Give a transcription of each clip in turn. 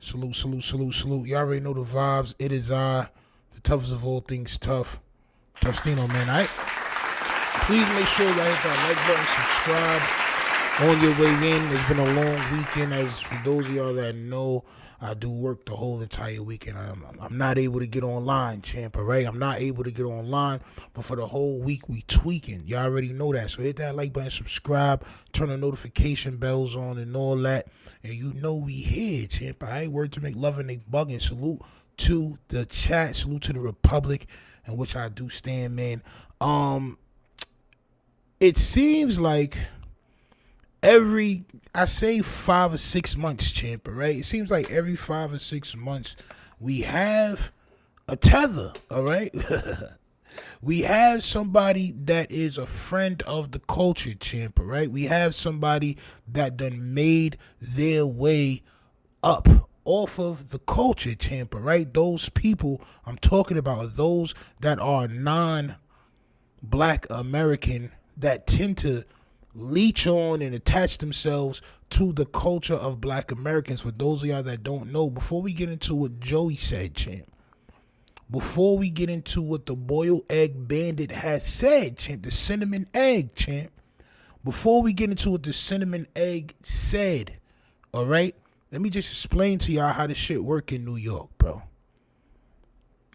Salute, salute, salute, salute. You already know the vibes. It is the toughest of all things tough. Tough Stino, man. All right? Please make sure you hit that like button, subscribe on your way in. It's been a long weekend. As for those of y'all that know, I do work the whole entire weekend. I'm not able to get online, champ, all right? I'm not able to get online, but for the whole week, we tweaking. You already know that. So hit that like button, subscribe, turn the notification bells on and all that. And you know we here, champ. I ain't word to make love and they bugging. Salute to the chat. Salute to the Republic, in which I do stand, man. It seems like I say 5 or 6 months, champ, right? It seems like every 5 or 6 months we have a tether, all right? We have somebody that is a friend of the culture, champ, right? We have somebody that done made their way up off of the culture, champ, right? Those people I'm talking about are those that are non-Black American that tend to leech on and attach themselves to the culture of Black Americans. For those of y'all that don't know, before we get into what Joey said, champ, before we get into what the boiled egg bandit has said, champ, the cinnamon egg, champ, before we get into what the cinnamon egg said, all right, let me just explain to y'all how this shit work in New York, bro.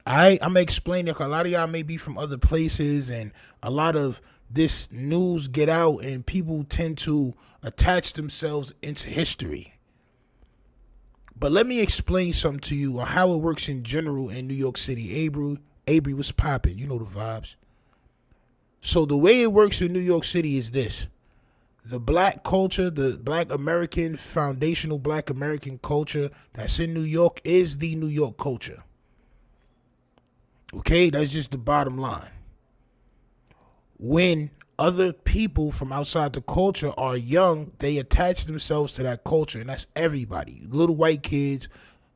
I'm going to explain it. A lot of y'all may be from other places, and a lot of this news get out and people tend to attach themselves into history. But let me explain something to you on how it works in general in New York City. Avery was popping. You know the vibes. So the way it works in New York City is this. The Black culture, the Black American, foundational Black American culture that's in New York is the New York culture. Okay? That's just the bottom line. When other people from outside the culture are young, they attach themselves to that culture, and that's everybody. Little white kids,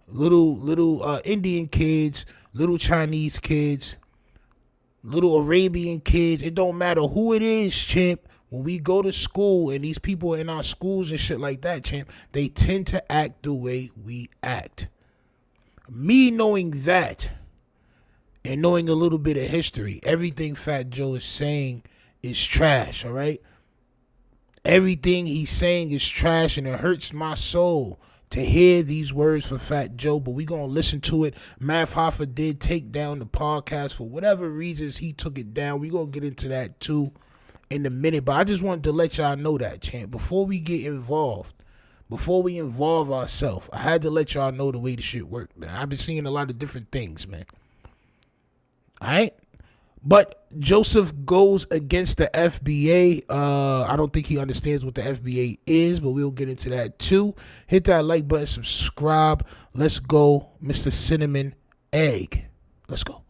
little Indian kids, little Chinese kids, little Arabian kids. It don't matter who it is, champ. When we go to school and these people in our schools and shit like that, champ, they tend to act the way we act. Me knowing that, and knowing a little bit of history, everything Fat Joe is saying is trash, all right? Everything he's saying is trash, and it hurts my soul to hear these words for Fat Joe, but we going to listen to it. Math Hoffa did take down the podcast for whatever reasons he took it down. We going to get into that too in a minute, but I just wanted to let y'all know that, champ. Before we get involved, before we involve ourselves, I had to let y'all know the way the shit worked, man. I've been seeing a lot of different things, man. All right, but Joseph goes against the FBA. I don't think he understands what the FBA is, but we'll get into that too. Hit that like button, subscribe. Let's go, Mr. Cinnamon Egg. Let's go.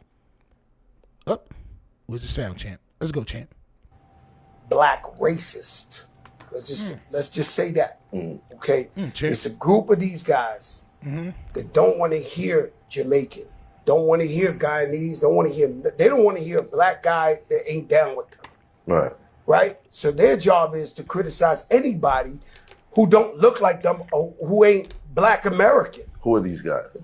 Up. Where's the sound, champ? Let's go, champ. Black racist. Let's just say that. Okay, it's a group of these guys that don't want to hear Jamaican. Don't want to hear Guyanese. They don't want to hear a black guy that ain't down with them. Right. Right? So their job is to criticize anybody who don't look like them or who ain't Black American. Who are these guys?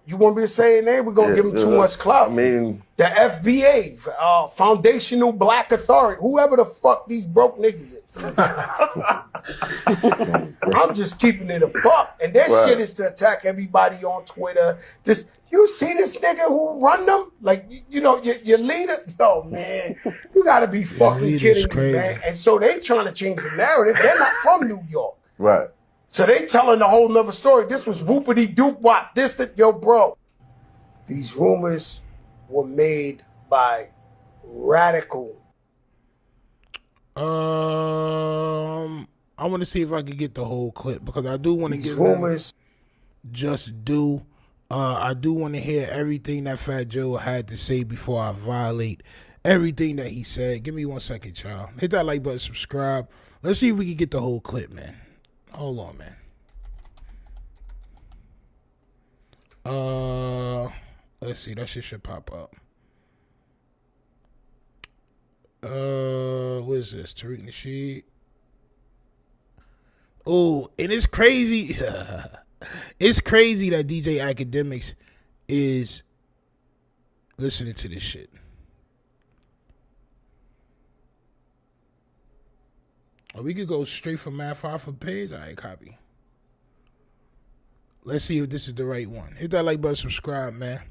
You want me to say a name? We're going to give them too much clout. I mean, the FBA, Foundational Black Authority, whoever the fuck these broke niggas is. I'm just keeping it a buck. And their shit is to attack everybody on Twitter. You see this nigga who run them? Like, your leader? Oh, man. You got to be fucking kidding me, man. And so they trying to change the narrative. They're not from New York. Right. So they telling a whole nother story. This was whoopity doop wop. Yo, bro. These rumors were made by radical. I want to see if I can get the whole clip because I do want to get rumors. I do want to hear everything that Fat Joe had to say before I violate everything that he said. Give me 1 second, y'all. Hit that like button, subscribe. Let's see if we can get the whole clip, man. Hold on, man. Let's see. That shit should pop up. What is this? Tariq Nasheed. Oh, and it's crazy. It's crazy that DJ Academics is listening to this shit. Or we could go straight from Math Alpha page. All right, copy. Let's see if this is the right one. Hit that like button, subscribe, man.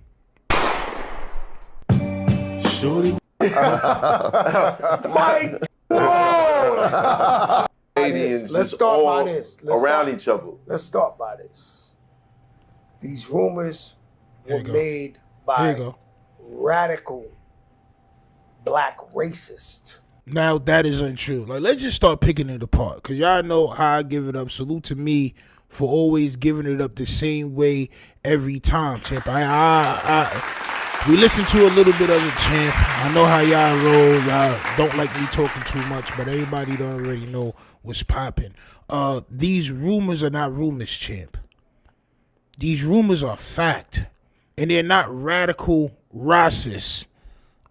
Shorty. My God. Let's start by this. Each other. Let's start by this. These rumors were made by radical black racists. Now that is untrue. Like, let's just start picking it apart, cause y'all know how I give it up. Salute to me for always giving it up the same way every time, champ. We listen to a little bit of it, champ. I know how y'all roll. Y'all don't like me talking too much, but everybody don't already know what's popping. These rumors are not rumors, champ. These rumors are fact, and they're not radical racists.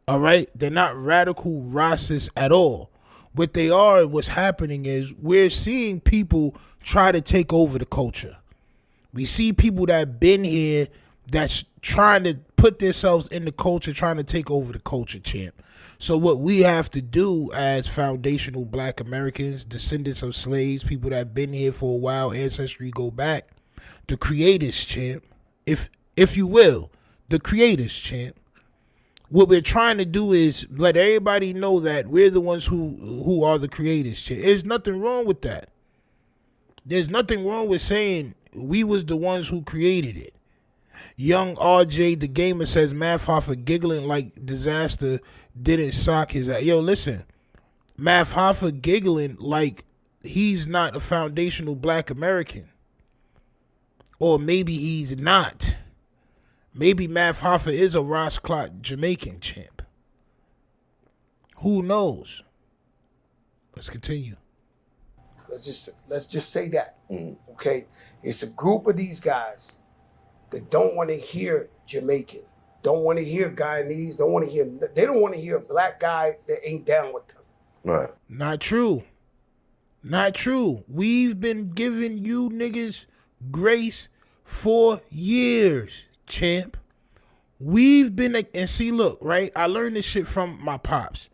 All right, they're not radical racists at all. What they are and what's happening is we're seeing people try to take over the culture. We see people that been here that's trying to put themselves in the culture, trying to take over the culture, champ. So what we have to do as foundational black Americans, descendants of slaves, people that been here for a while, ancestry go back, the creators, champ, if you will, the creators, champ. What we're trying to do is let everybody know that we're the ones who are the creators, champ. There's nothing wrong with that. There's nothing wrong with saying we was the ones who created it. Young RJ the Gamer says Math Hoffa giggling like disaster didn't sock his ass. Yo, listen, Math Hoffa giggling like he's not a foundational black American. Or maybe he's not. Maybe Math Hoffa is a Ross Clot Jamaican, champ. Who knows? Let's continue. Let's just say that. Okay? It's a group of these guys that don't want to hear Jamaican, don't want to hear Guyanese, they don't want to hear a black guy that ain't down with them. Right. Not true. Not true. We've been giving you niggas grace for years, champ. We've been, and see, look, right? I learned this shit from my pops.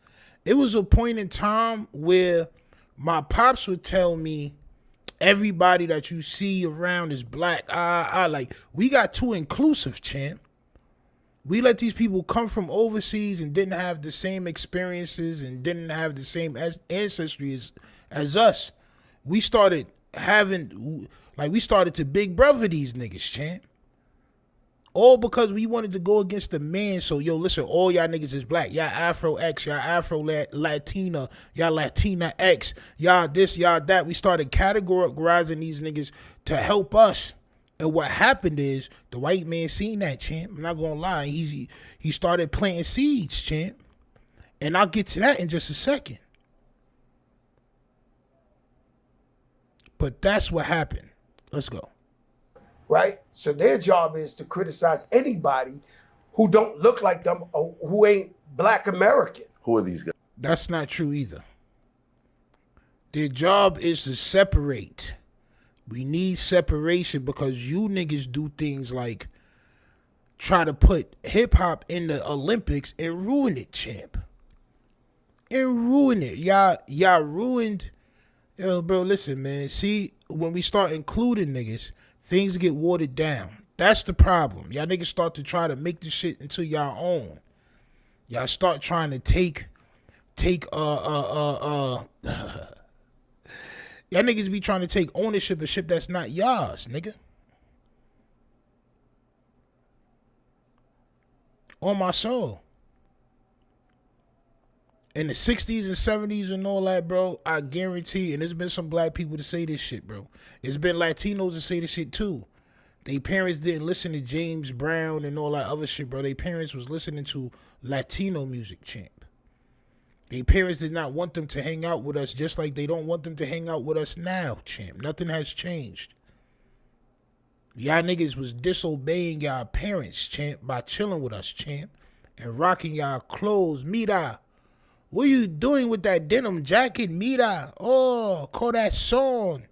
It was a point in time where my pops would tell me, everybody that you see around is black. Like, we got too inclusive, champ. We let these people come from overseas and didn't have the same experiences and didn't have the same ancestry as us. We started to big brother these niggas, champ. All because we wanted to go against the man. So, yo, listen, all y'all niggas is black. Y'all Afro X, y'all Afro Latina, y'all Latina X, y'all this, y'all that. We started categorizing these niggas to help us. And what happened is the white man seen that, champ. I'm not gonna lie. He started planting seeds, champ. And I'll get to that in just a second. But that's what happened. Let's go. Right? So their job is to criticize anybody who don't look like them or who ain't black American. Who are these guys? That's not true either. Their job is to separate. We need separation because you niggas do things like try to put hip hop in the Olympics and ruin it, champ. And ruin it. Y'all ruined. Yo, bro, listen, man. See, when we start including niggas, things get watered down. That's the problem. Y'all niggas start to try to make this shit into y'all own. Y'all start trying to take y'all niggas be trying to take ownership of shit that's not y'all's, nigga. On my soul. In the 60s and 70s and all that, bro, I guarantee, and there's been some black people to say this shit, bro. It's been Latinos to say this shit too. Their parents didn't listen to James Brown and all that other shit, bro. Their parents was listening to Latino music, champ. Their parents did not want them to hang out with us just like they don't want them to hang out with us now, champ. Nothing has changed. Y'all niggas was disobeying y'all parents, champ, by chilling with us, champ, and rocking y'all clothes. Mira, what are you doing with that denim jacket, Mira? Oh, call that song.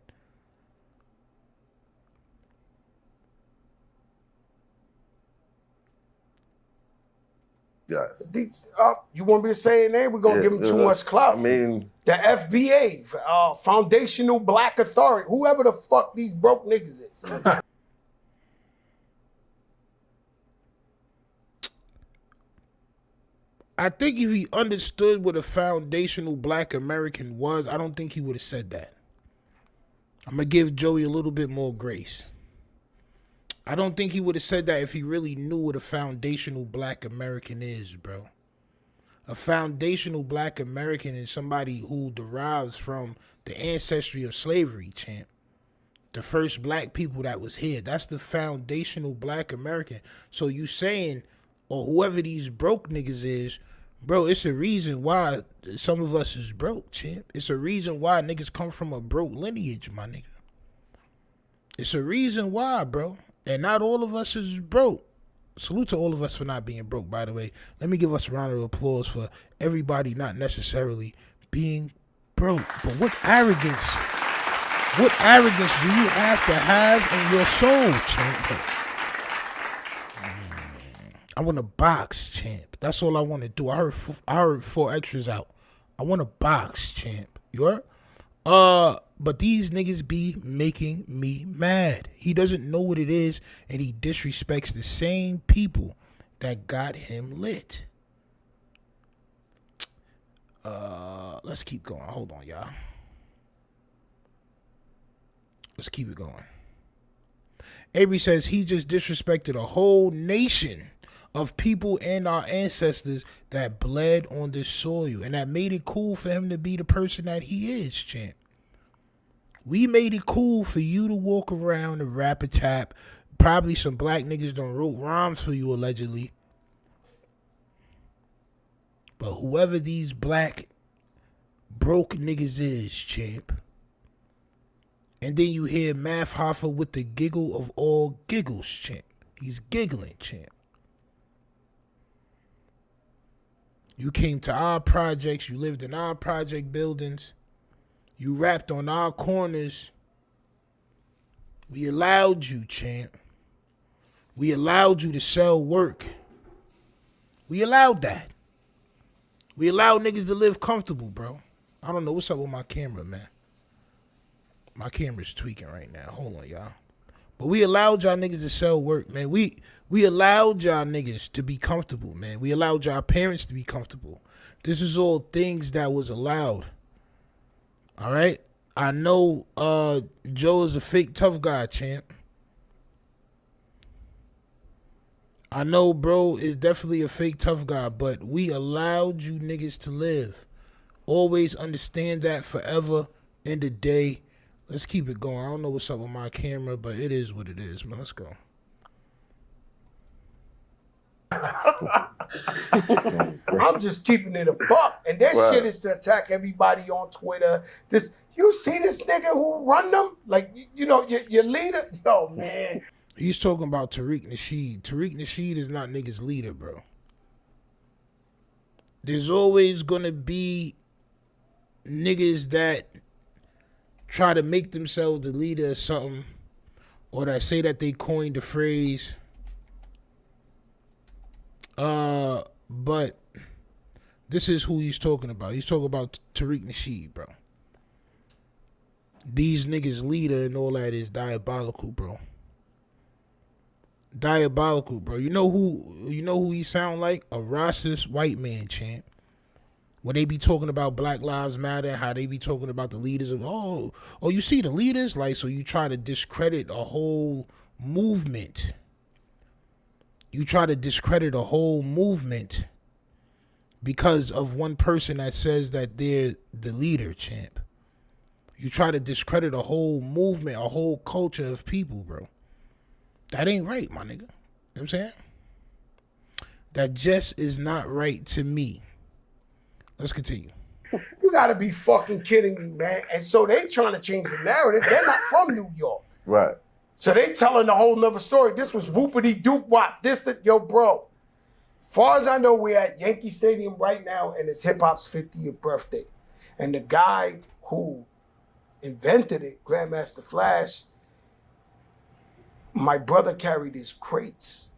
Yes. You want me to say it name? We're going to give them too much clout. I mean, the FBA, Foundational Black Authority, whoever the fuck these broke niggas is. I think if he understood what a foundational black American was, I don't think he would have said that. I'm going to give Joey a little bit more grace. I don't think he would have said that if he really knew what a foundational black American is, bro. A foundational black American is somebody who derives from the ancestry of slavery, champ. The first black people that was here. That's the foundational black American. So you saying, or whoever these broke niggas is, bro, it's a reason why some of us is broke, champ. It's a reason why niggas come from a broke lineage, my nigga. It's a reason why, bro. And not all of us is broke. Salute to all of us for not being broke, by the way. Let me give us a round of applause for everybody not necessarily being broke. But what arrogance do you have in your soul, champ? I want to box, champ. That's all I want to do. I heard 4 extras out. I want to box, champ. You heard? But these niggas be making me mad. He doesn't know what it is, and he disrespects the same people that got him lit. Let's keep going. Hold on, y'all. Let's keep it going. Avery says he just disrespected a whole nation of people and our ancestors that bled on this soil, and that made it cool for him to be the person that he is, champ. We made it cool for you to walk around and rap a tap. Probably some black niggas done wrote rhymes for you, allegedly. But whoever these black broke niggas is, champ. And then you hear Math Hoffa with the giggle of all giggles, champ. He's giggling, champ. You came to our projects. You lived in our project buildings. You rapped on our corners. We allowed you, champ. We allowed you to sell work. We allowed that. We allowed niggas to live comfortable, bro. I don't know what's up with my camera, man. My camera's tweaking right now. Hold on, y'all. But we allowed y'all niggas to sell work, man. We allowed y'all niggas to be comfortable, man. We allowed y'all parents to be comfortable. This is all things that was allowed. All right? I know Joe is a fake tough guy, champ. I know bro is definitely a fake tough guy, but we allowed you niggas to live. Always understand that forever in the day. Let's keep it going. I don't know what's up with my camera, but it is what it is, man. Let's go. I'm just keeping it a buck. And that shit is to attack everybody on Twitter. You see this nigga who run them? Like, you know, your leader? Yo, man. He's talking about Tariq Nasheed. Tariq Nasheed is not niggas' leader, bro. There's always going to be niggas that try to make themselves the leader of something, or that say that they coined the phrase. But this is who he's talking about. He's talking about Tariq Nasheed, bro. These niggas' leader and all that is diabolical, bro. Diabolical, bro. You know who he sound like? A racist white man, champ. When they be talking about Black Lives Matter, how they be talking about the leaders of, oh, you see the leaders? Like, so you try to discredit a whole movement. You try to discredit a whole movement because of one person that says that they're the leader, champ. You try to discredit a whole movement, a whole culture of people, bro. That ain't right, my nigga. You know what I'm saying? That just is not right to me. Let's continue. You gotta be fucking kidding me, man. And so they trying to change the narrative. They're not from New York. Right. So they telling a whole nother story. This was whoopity doop wop. Yo, bro. Far as I know, we're at Yankee Stadium right now, and it's hip hop's 50th birthday. And the guy who invented it, Grandmaster Flash, my brother carried his crates.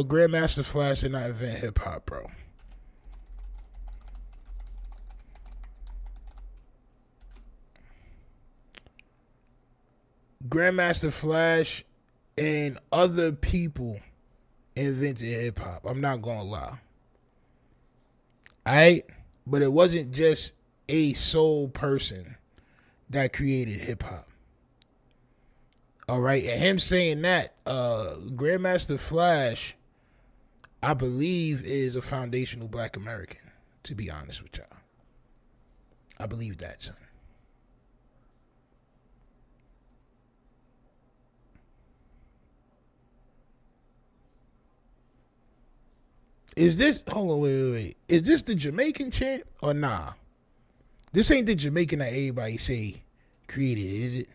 Grandmaster Flash did not invent hip hop, bro. Grandmaster Flash and other people invented hip hop. I'm not gonna lie. Alright? But it wasn't just a sole person that created hip hop. Alright, and him saying that, Grandmaster Flash, I believe, is a foundational black American, to be honest with y'all. I believe that, son. Is this, hold on, wait. Is this the Jamaican chant or nah? This ain't the Jamaican that everybody say created it, is it?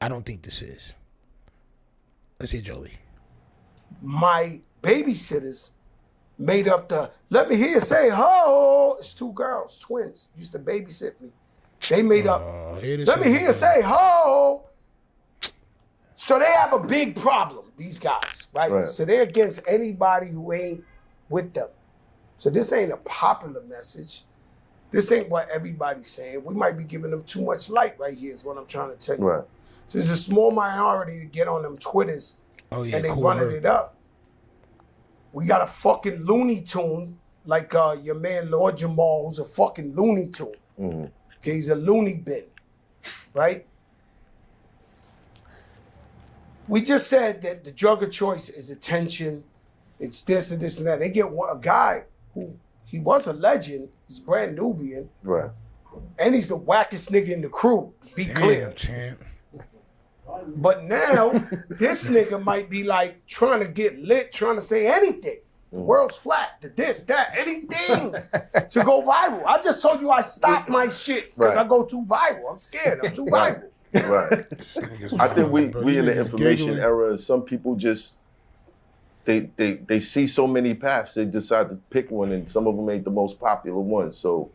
I don't think this is. Let's hear Joey. My babysitters made up the, let me hear you say, ho. It's two girls, twins, used to babysit me. They made up, let me hear you say, ho. So they have a big problem, these guys, right? So they're against anybody who ain't with them. So this ain't a popular message. This ain't what everybody's saying. We might be giving them too much light right here is what I'm trying to tell you. Right. So there's a small minority to get on them Twitters and they running it up. We got a fucking Looney Tune, like your man Lord Jamal, who's a fucking Looney Tune. Okay, he's a loony bin, right? We just said that the drug of choice is attention. It's this and this and that. They get a guy who, he was a legend. He's brand Nubian. Right. And he's the wackest nigga in the crew, be clear. Champ. But now, this nigga might be like trying to get lit, trying to say anything. The world's flat, the this, that, anything to go viral. I just told you I stopped my shit because I go too viral. I'm scared. I'm too viral. Right. I think we in the information era, and some people just they see so many paths, they decide to pick one, and some of them ain't the most popular ones. So,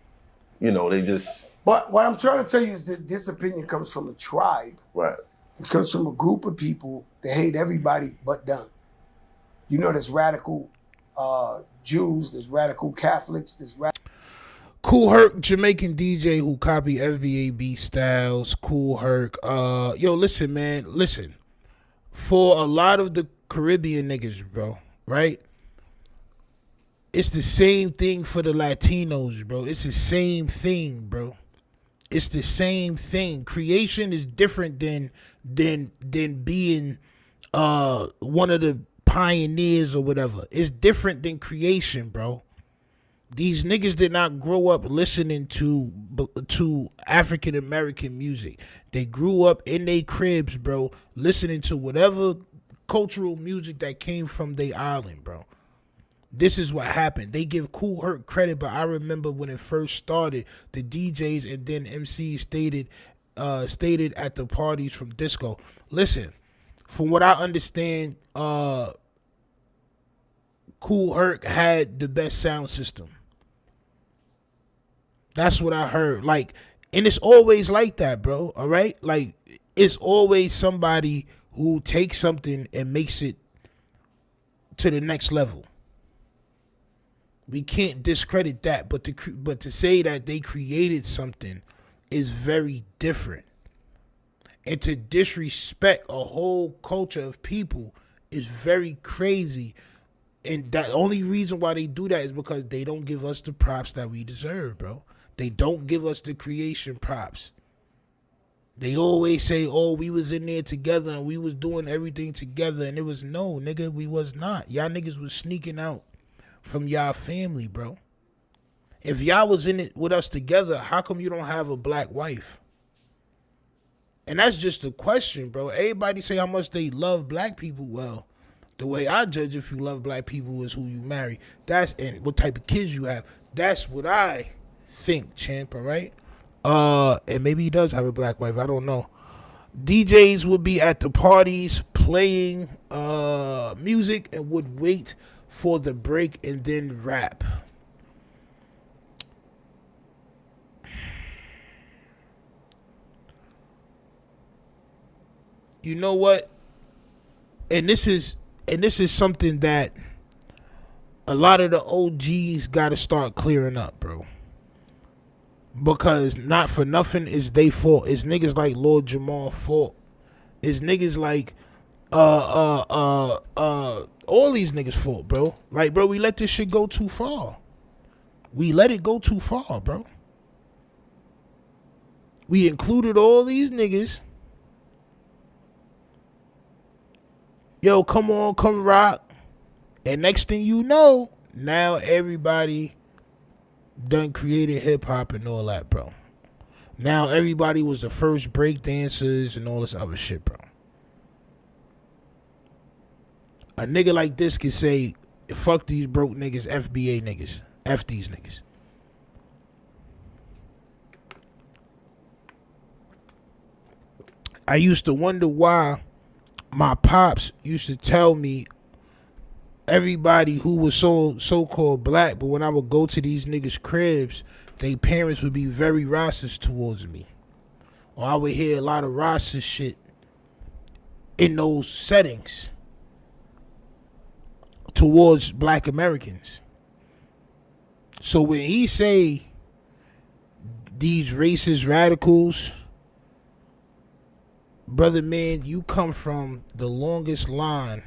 you know, they just. But what I'm trying to tell you is that this opinion comes from a tribe. Right. It comes from a group of people that hate everybody but them. You know, there's radical Jews, there's radical Catholics, there's Kool Herc, Jamaican DJ who copy FBA beat styles. Kool Herc. Yo, listen, man. Listen. For a lot of the Caribbean niggas, bro, right? It's the same thing for the Latinos, bro. It's the same thing, bro. It's the same thing. Creation is different than being one of the pioneers or whatever. It's different than creation, bro. These niggas did not grow up listening to African American music. They grew up in their cribs, bro, listening to whatever cultural music that came from their island, bro. This is what happened. They give Kool Herc credit, but I remember when it first started, the DJs and then MCs stated at the parties from disco. Listen, from what I understand, Kool Herc had the best sound system. That's what I heard. Like, and it's always like that, bro. All right? Like, it's always somebody who takes something and makes it to the next level. We can't discredit that, but to say that they created something is very different. And to disrespect a whole culture of people is very crazy. And the only reason why they do that is because they don't give us the props that we deserve, bro. They don't give us the creation props. They always say, oh, we was in there together and we was doing everything together. And it was, no, nigga, we was not. Y'all niggas was sneaking out from y'all family, bro. If y'all was in it with us together, how come you don't have a black wife? And that's just a question, bro. Everybody say how much they love black people. Well, the way I judge if you love black people is who you marry. That's and what type of kids you have. That's what I think, champ, all right? And maybe he does have a black wife. I don't know. DJs would be at the parties playing music and would wait for the break and then rap. You know what? and this is something that a lot of the OGs got to start clearing up, bro. Because not for nothing is they fault. It's niggas like Lord Jamal fault. It's niggas like all these niggas fault, bro. Like, bro, we let this shit go too far. We let it go too far, bro. We included all these niggas. Yo, come on, come rock. And next thing you know, now everybody done created hip hop and all that, bro. Now everybody was the first break dancers and all this other shit, bro. A nigga like this can say, fuck these broke niggas, FBA niggas. F these niggas. I used to wonder why my pops used to tell me everybody who was so-called black, but when I would go to these niggas' cribs, their parents would be very racist towards me. Or I would hear a lot of racist shit in those settings towards black Americans. So when he say these racist radicals, brother man, you come from the longest line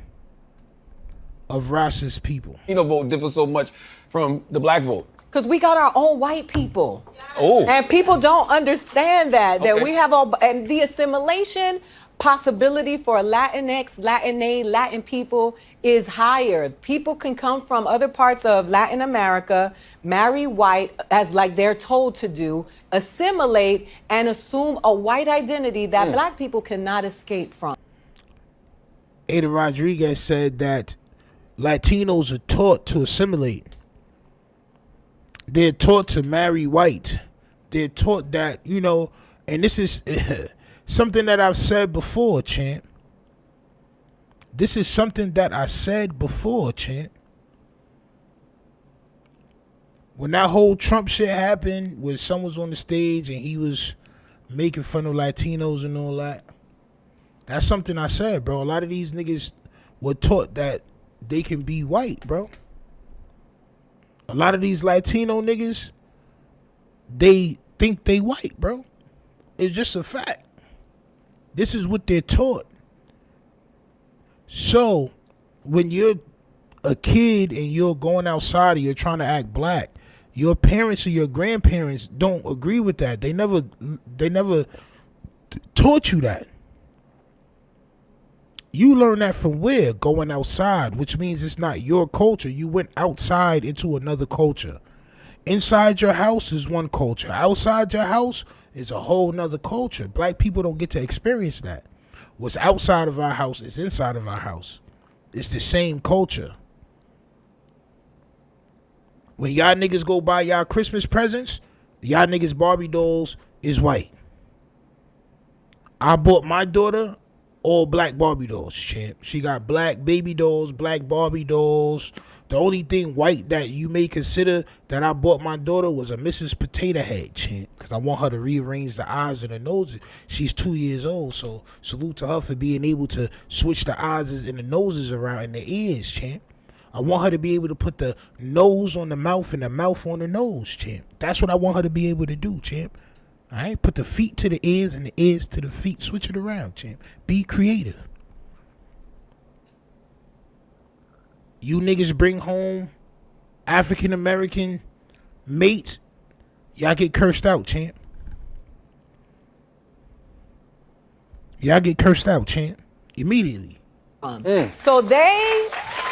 of racist people. Vote differs so much from the black vote. Because we got our own white people. Oh. And people don't understand that Okay. we have all, and the assimilation possibility for Latinx, Latin Latin people is higher. People can come from other parts of Latin America, marry white as like they're told to do, assimilate and assume a white identity that black people cannot escape from. Ada Rodriguez said that Latinos are taught to assimilate. They're taught to marry white. They're taught that, and this is something that I've said before, champ. This is something that I said before, champ. When that whole Trump shit happened, where someone was on the stage and he was making fun of Latinos and all that, that's something I said, bro. A lot of these niggas were taught that they can be white, bro. A lot of these Latino niggas, they think they white, bro. It's just a fact. This is what they're taught. So, when you're a kid and you're going outside and you're trying to act black, your parents or your grandparents don't agree with that. They never taught you that. You learn that from where? Going outside, which means it's not your culture. You went outside into another culture. Inside your house is one culture. Outside your house is a whole nother culture. Black people don't get to experience that. What's outside of our house is inside of our house. It's the same culture. When y'all niggas go buy y'all Christmas presents, y'all niggas Barbie dolls is white. I bought my daughter all black Barbie dolls, champ. She got black baby dolls, black Barbie dolls. The only thing white that you may consider that I bought my daughter was a Mrs. Potato Head, champ. Because I want her to rearrange the eyes and the noses. She's 2 years old, so salute to her for being able to switch the eyes and the noses around and the ears, champ. I want her to be able to put the nose on the mouth and the mouth on the nose, champ. That's what I want her to be able to do, champ. All right, put the feet to the ears and the ears to the feet. Switch it around, champ. Be creative. You niggas bring home African American mates, y'all get cursed out, champ. Y'all get cursed out, champ. Immediately. So they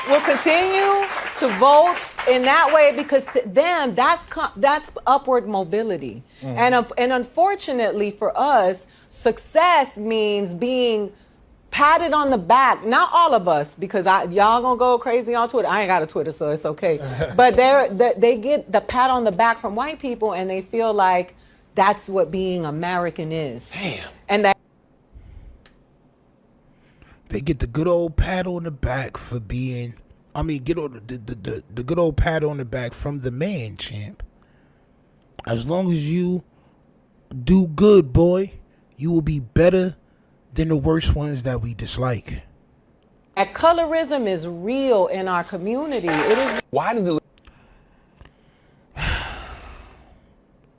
will continue to vote in that way because to them that's upward mobility. And unfortunately for us, success means being patted on the back. Not all of us, because y'all gonna go crazy on Twitter. I ain't got a Twitter, so it's okay. But they get the pat on the back from white people, and they feel like that's what being American is. Damn. And that. They get the good old pat on the back for being, get on the good old pat on the back from the man, champ. As long as you do good, boy, you will be better than the worst ones that we dislike. That colorism is real in our community. It is. Why does the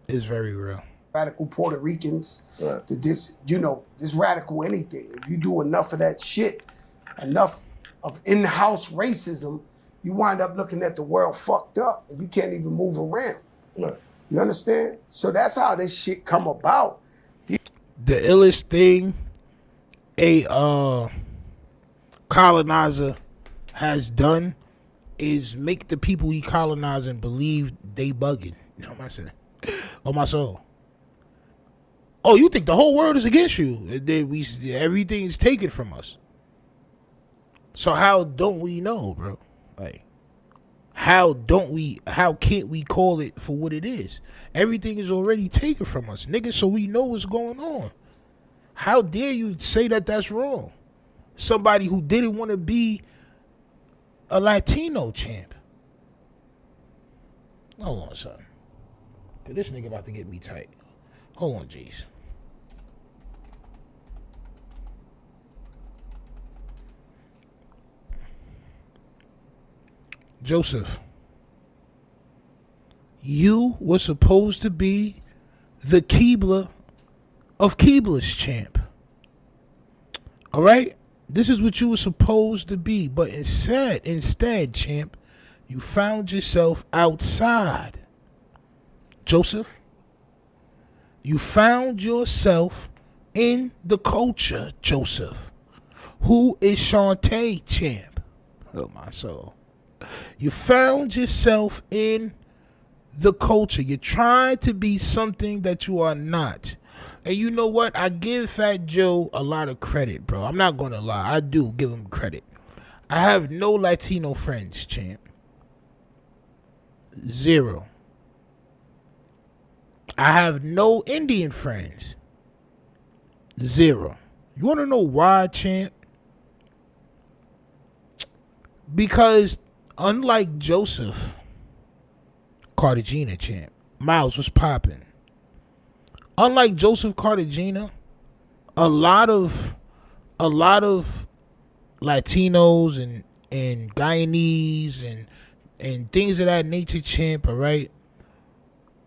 It's very real. Radical Puerto Ricans, to this, this radical anything. If you do enough of that shit, enough of in-house racism, you wind up looking at the world fucked up and you can't even move around. Right. You understand? So that's how this shit come about. The illest thing a colonizer has done is make the people he colonizing believe they bugging. You know what I'm saying? On my soul. Oh, you think the whole world is against you? Everything's taken from us. So how don't we know, bro? Like, how can't we call it for what it is? Everything is already taken from us, nigga, so we know what's going on. How dare you say that that's wrong? Somebody who didn't want to be a Latino champ. Hold on, son. This nigga about to get me tight. Hold on, jeez. Joseph, you were supposed to be the Keebler of Keebler's champ. All right? This is what you were supposed to be. But instead, champ, you found yourself outside. Joseph, you found yourself in the culture, Joseph. Who is Shantae, champ? Oh, my soul. You found yourself in the culture. You're trying to be something that you are not. And you know what? I give Fat Joe a lot of credit, bro. I'm not going to lie. I do give him credit. I have no Latino friends, champ. Zero. I have no Indian friends. Zero. You want to know why, champ? Because unlike Joseph Cartagena, champ, Miles was popping. Unlike Joseph Cartagena, a lot of Latinos and Guyanese and things of that nature, champ, all right?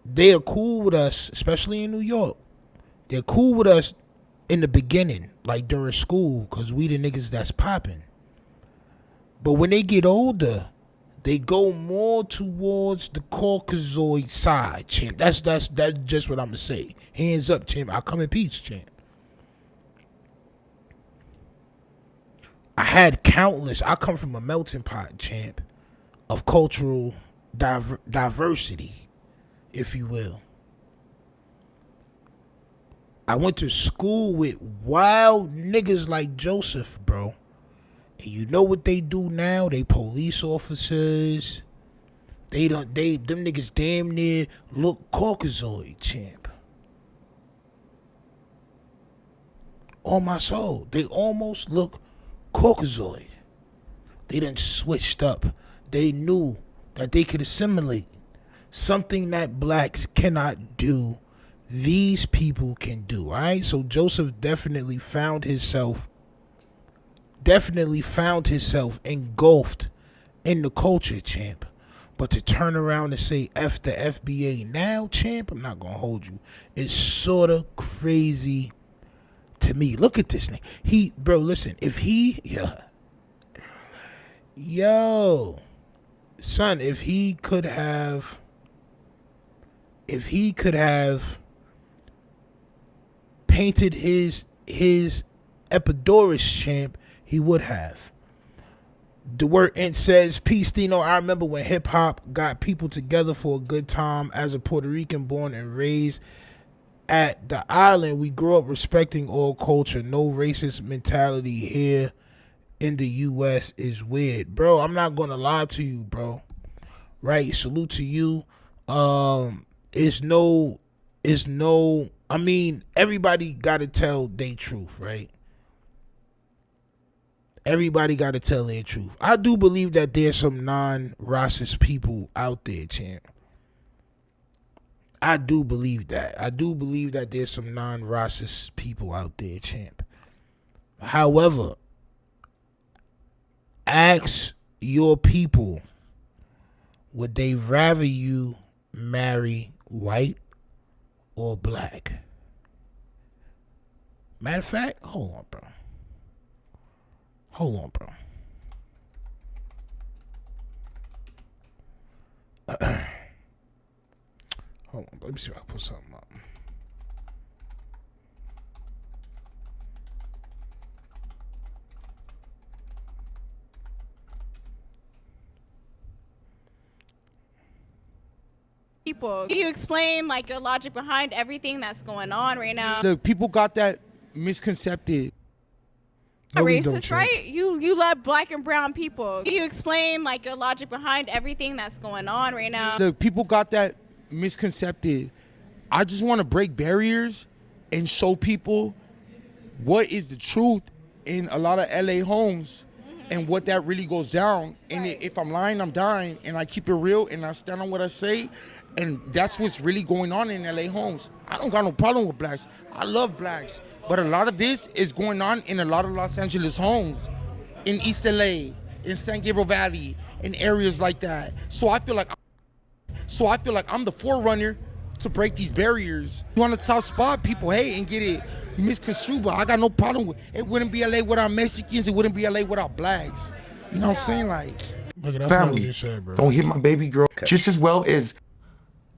They are cool with us, especially in New York. They're cool with us in the beginning, like during school, because we the niggas that's popping. But when they get older, they go more towards the Caucasoid side, champ. That's just what I'm gonna say. Hands up, champ. I come in peace, champ. I had countless. I come from a melting pot, champ, of cultural diversity, if you will. I went to school with wild niggas like Joseph, bro. And you know what they do now? They police officers. Them niggas damn near look Caucasoid, champ. On my soul. They almost look Caucasoid. They done switched up. They knew that they could assimilate. Something that blacks cannot do, these people can do. All right? So Joseph definitely found himself engulfed in the culture, champ. But to turn around and say F the FBA now, champ, I'm not going to hold you. It's sort of crazy to me. Look at this thing. Bro, listen, son, if he could have painted his Epidaurus, champ, he would have. The word Int says, peace, Dino. I remember when hip hop got people together for a good time. As a Puerto Rican born and raised at the island, we grew up respecting all culture. No racist mentality here in the U.S. is weird. Bro, I'm not going to lie to you, bro. Right? Salute to you. I mean, everybody got to tell their truth, right? Everybody got to tell their truth. I do believe that there's some non-racist people out there, champ. I do believe that. I do believe that there's some non-racist people out there, champ. However, Ask your people, would they rather you marry white or black? Matter of fact, hold on, bro. Hold on, bro. Hold on, let me see if I can put something up. People, can you explain like your logic behind everything that's going on right now? Look, people got that misconcepted. No, we don't, Racist, Chip. right? You love black and brown people. Can you explain like your logic behind everything that's going on right now? Look, people got that misconcepted. I just want to break barriers and show people what is the truth in a lot of LA homes and what that really goes down. And if I'm lying, I'm dying, and I keep it real and I stand on what I say. And that's what's really going on in LA homes. I don't got no problem with blacks. I love blacks. But a lot of this is going on in a lot of Los Angeles homes, in East LA, in San Gabriel Valley, in areas like that. So I feel like I'm the forerunner to break these barriers. You want to top spot, people hate and get it misconstrued, but I got no problem with it. It wouldn't be LA without Mexicans. It wouldn't be LA without blacks. You know what I'm saying? Like, Look, that's not what family, you said, bro. don't hit my baby girl. Just as well as,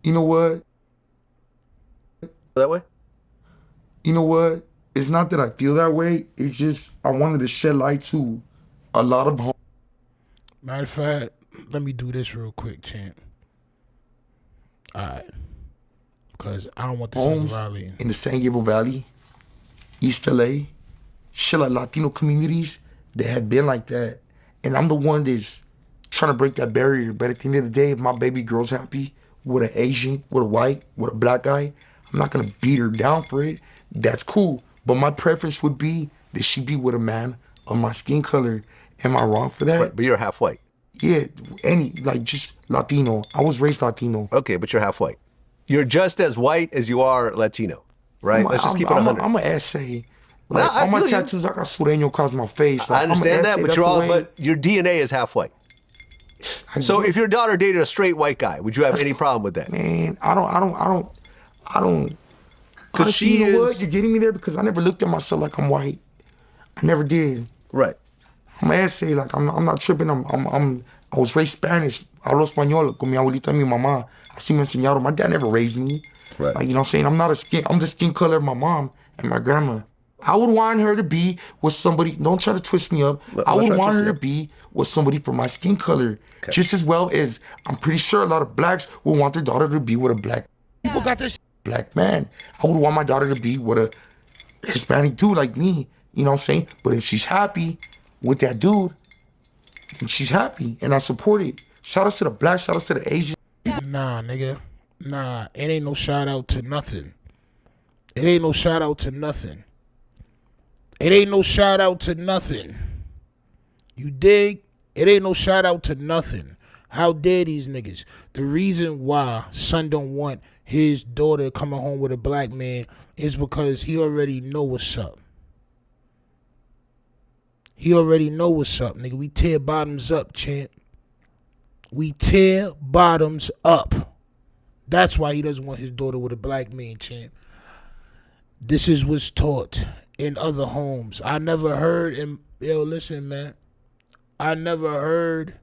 you know what? That way? You know what? It's not that I feel that way. It's just I wanted to shed light to a lot of homes. Matter of fact, let me do this real quick, champ. Alright. Because I don't want this nigga violating. In the San Gabriel Valley, East LA, shit like Latino communities that have been like that. And I'm the one that's trying to break that barrier. But at the end of the day, if my baby girl's happy with an Asian, with a white, with a black guy, I'm not gonna beat her down for it. That's cool. But my preference would be that she be with a man of my skin color. Am I wrong for that? Right, but you're half white. Yeah, just Latino. I was raised Latino. Okay, but you're half white. You're just as white as you are Latino, right? Let's just keep it 100. I'm an essay. No, Like, I all my feel you. tattoos, I got Sureño across my face. Like, I understand that, I'm an but essay, you're all, that's the way- but your DNA is half white. So if your daughter dated a straight white guy, would you have any problem with that? Man, I don't. Because she you know what? is You're getting me there because I never looked at myself like I'm white. I never did. right. I'm an essay, like I'm not tripping. I was raised Spanish. Hablo español con mi abuelita y mi mamá. Así me enseñaron. My dad never raised me. Right. Like, you know what I'm saying? I'm the skin color of my mom and my grandma. I would want her to be with somebody, don't try to twist me up. I would want her to be with somebody from my skin color. Okay. Just as well as I'm pretty sure a lot of blacks would want their daughter to be with a black people got this black man. I would want my daughter to be with a Hispanic dude like me. You know what I'm saying? But if she's happy with that dude, then she's happy and I support it. Shout outs to the black, shout outs to the Asian. Nah, nigga. Nah, it ain't no shout out to nothing. It ain't no shout out to nothing. It ain't no shout out to nothing. You dig? It ain't no shout out to nothing. How dare these niggas? The reason why son don't want his daughter coming home with a black man is because he already know what's up. He already know what's up, nigga. We tear bottoms up, champ. We tear bottoms up. That's why he doesn't want his daughter with a black man, champ. This is what's taught in other homes. I never heard listen, man. I never heard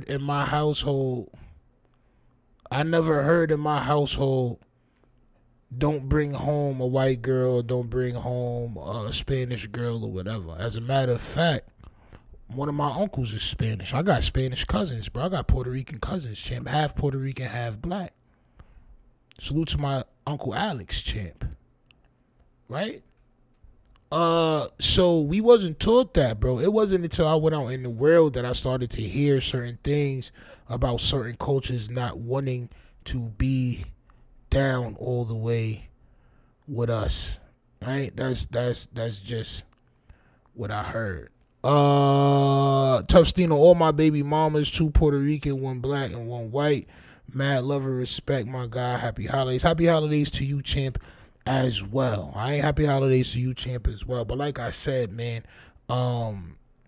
in my household. Don't bring home a white girl, don't bring home a Spanish girl or whatever. As a matter of fact, one of my uncles is Spanish. I got Spanish cousins, bro. I got Puerto Rican cousins, champ. Half Puerto Rican, half black. Salute to my Uncle Alex, champ. Right? So we wasn't taught that, bro. It wasn't until I went out in the world that I started to hear certain things about certain cultures not wanting to be down all the way with us. Right? That's just what I heard. Tustino, all my baby mamas, 2 Puerto Rican, 1 black, and 1 white. Mad love and respect, my guy. Happy holidays. Happy holidays to you, champ, as well. I ain't happy holidays to you, champ, as well. But like I said, man,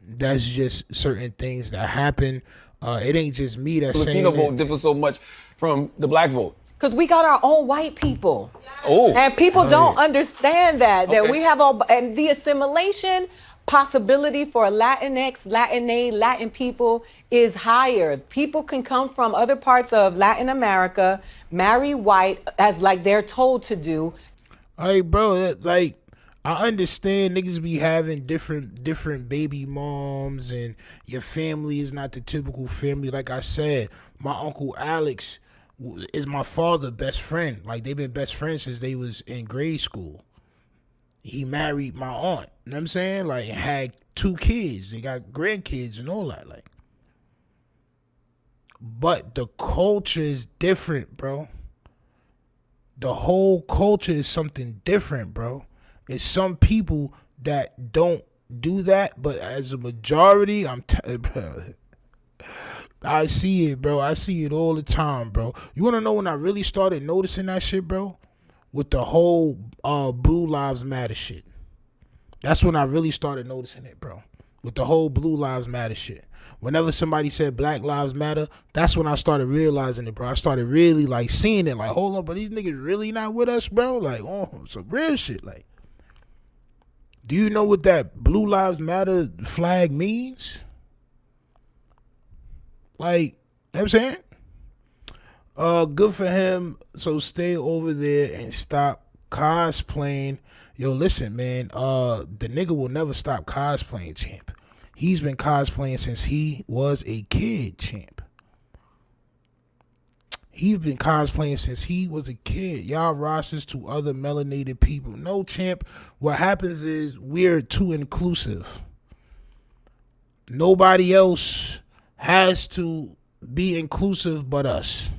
That's just certain things that happen. It ain't just me that's saying Latino vote it. differs so much from the black vote. Because we got our own white people. Oh. And people don't understand that Okay. we have all, and the assimilation possibility for Latinx, Latina, Latin people is higher. People can come from other parts of Latin America, marry white as like they're told to do. Hey, bro, like, I understand niggas be having different baby moms, and your family is not the typical family. Like I said, my Uncle Alex is my father's best friend. Like, they've been best friends since they was in grade school. He married my aunt. You know what I'm saying? Like, had 2 kids. They got grandkids and all that. Like, but the culture is different, bro. The whole culture is something different, bro. It's some people that don't do that, but as a majority, I see it, bro. I see it all the time, bro. You want to know when I really started noticing that shit, bro? With the whole Blue Lives Matter shit. That's when I really started noticing it, bro. With the whole Blue Lives Matter shit. Whenever somebody said Black Lives Matter, that's when I started realizing it, bro. I started really, like, seeing it. Like, hold on, but these niggas really not with us, bro? Like, oh, some real shit. Like, do you know what that Blue Lives Matter flag means? Like, you know what I'm saying? Good for him. So stay over there and stop cosplaying. Yo, listen, man. The nigga will never stop cosplaying, champ. He's been cosplaying since he was a kid, champ. He's been cosplaying since he was a kid. Y'all rosters to other melanated people. No, champ. What happens is we're too inclusive. Nobody else has to be inclusive but us.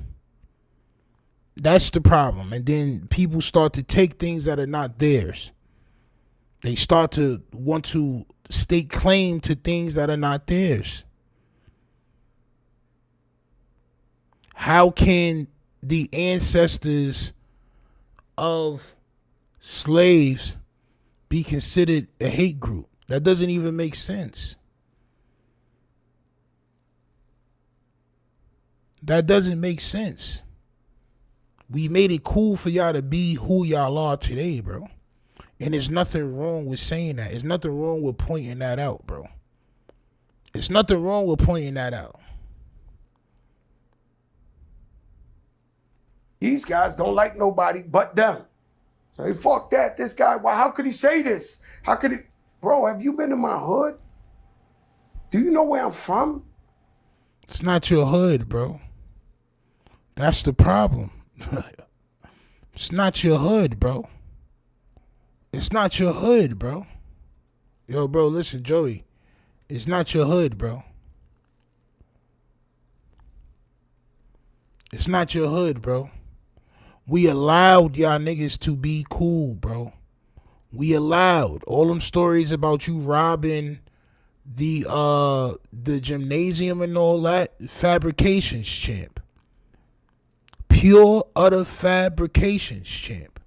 That's the problem. And then people start to take things that are not theirs. They start to want to stake claim to things that are not theirs. How can the ancestors of slaves be considered a hate group? That doesn't even make sense. That doesn't make sense. We made it cool for y'all to be who y'all are today, bro. And there's nothing wrong with saying that. There's nothing wrong with pointing that out, bro. There's nothing wrong with pointing that out. These guys don't like nobody but them. So hey, fuck that. This guy, why? How could he say this? How could he? Bro, have you been to my hood? Do you know where I'm from? It's not your hood, bro. That's the problem. It's not your hood, bro. It's not your hood, bro. Yo, bro, listen, Joey. It's not your hood, bro. It's not your hood, bro. We allowed y'all niggas to be cool, bro. We allowed all them stories about you robbing the gymnasium and all that. Fabrications, champ. Pure, utter fabrications, champ.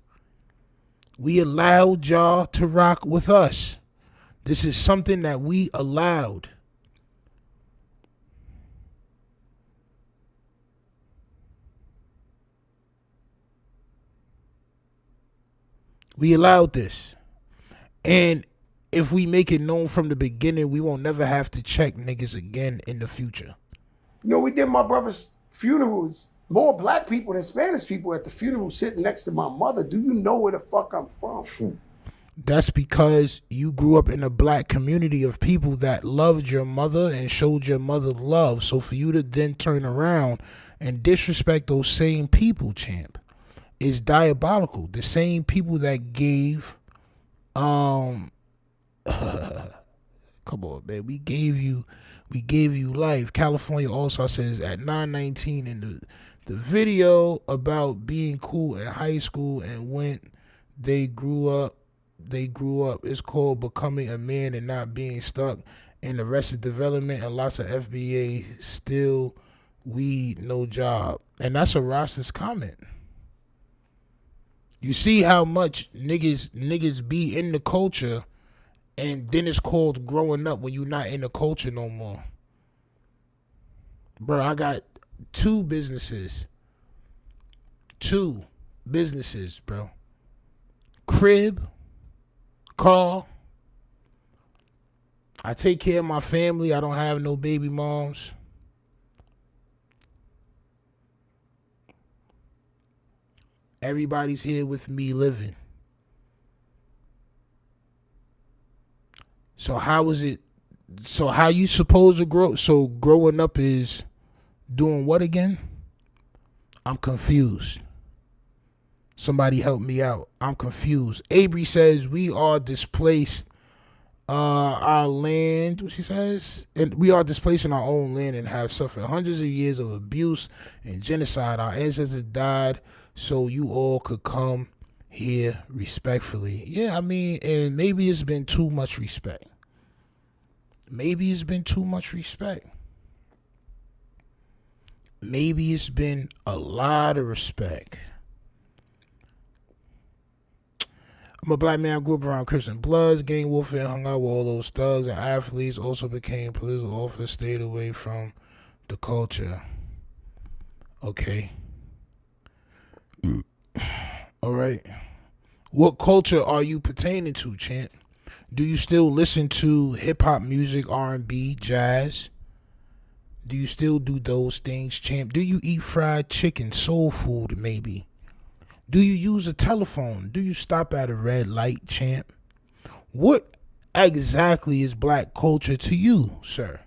We allowed y'all to rock with us. This is something that we allowed. We allowed this. And if we make it known from the beginning, we won't never have to check niggas again in the future. You know, we did my brother's funerals. More black people than Spanish people at the funeral sitting next to my mother. Do you know where the fuck I'm from? That's because you grew up in a black community of people that loved your mother and showed your mother love. So for you to then turn around and disrespect those same people, champ, is diabolical. The same people that gave, come on, man, we gave you life. California also says at 9:19 in the video about being cool in high school and when they grew up. It's called becoming a man and not being stuck in Arrested Development and lots of FBA still weed, no job. And that's a racist comment. You see how much niggas be in the culture And then it's called growing up when you're not in the culture no more. Bro, I got 2 businesses. 2 businesses, bro. Crib, car. I take care of my family. I don't have no baby moms. Everybody's here with me living. So how is it? So how you supposed to grow? So growing up is doing what again? I'm confused. Somebody help me out. I'm confused. Avery says we are displaced. Our land, what she says, and we are displacing our own land and have suffered hundreds of years of abuse and genocide. Our ancestors died so you all could come here respectfully. Yeah, I mean, and maybe it's been too much respect. Maybe it's been too much respect. Maybe it's been a lot of respect. I'm a black man. I grew up around Crips and Bloods, gang warfare, hung out with all those thugs and athletes. Also became political office, stayed away from the culture. Okay. All right. What culture are you pertaining to, champ? Do you still listen to hip-hop music, R&B, jazz? Do you still do those things, champ? Do you eat fried chicken, soul food, maybe? Do you use a telephone? Do you stop at a red light, champ? What exactly is black culture to you, sir?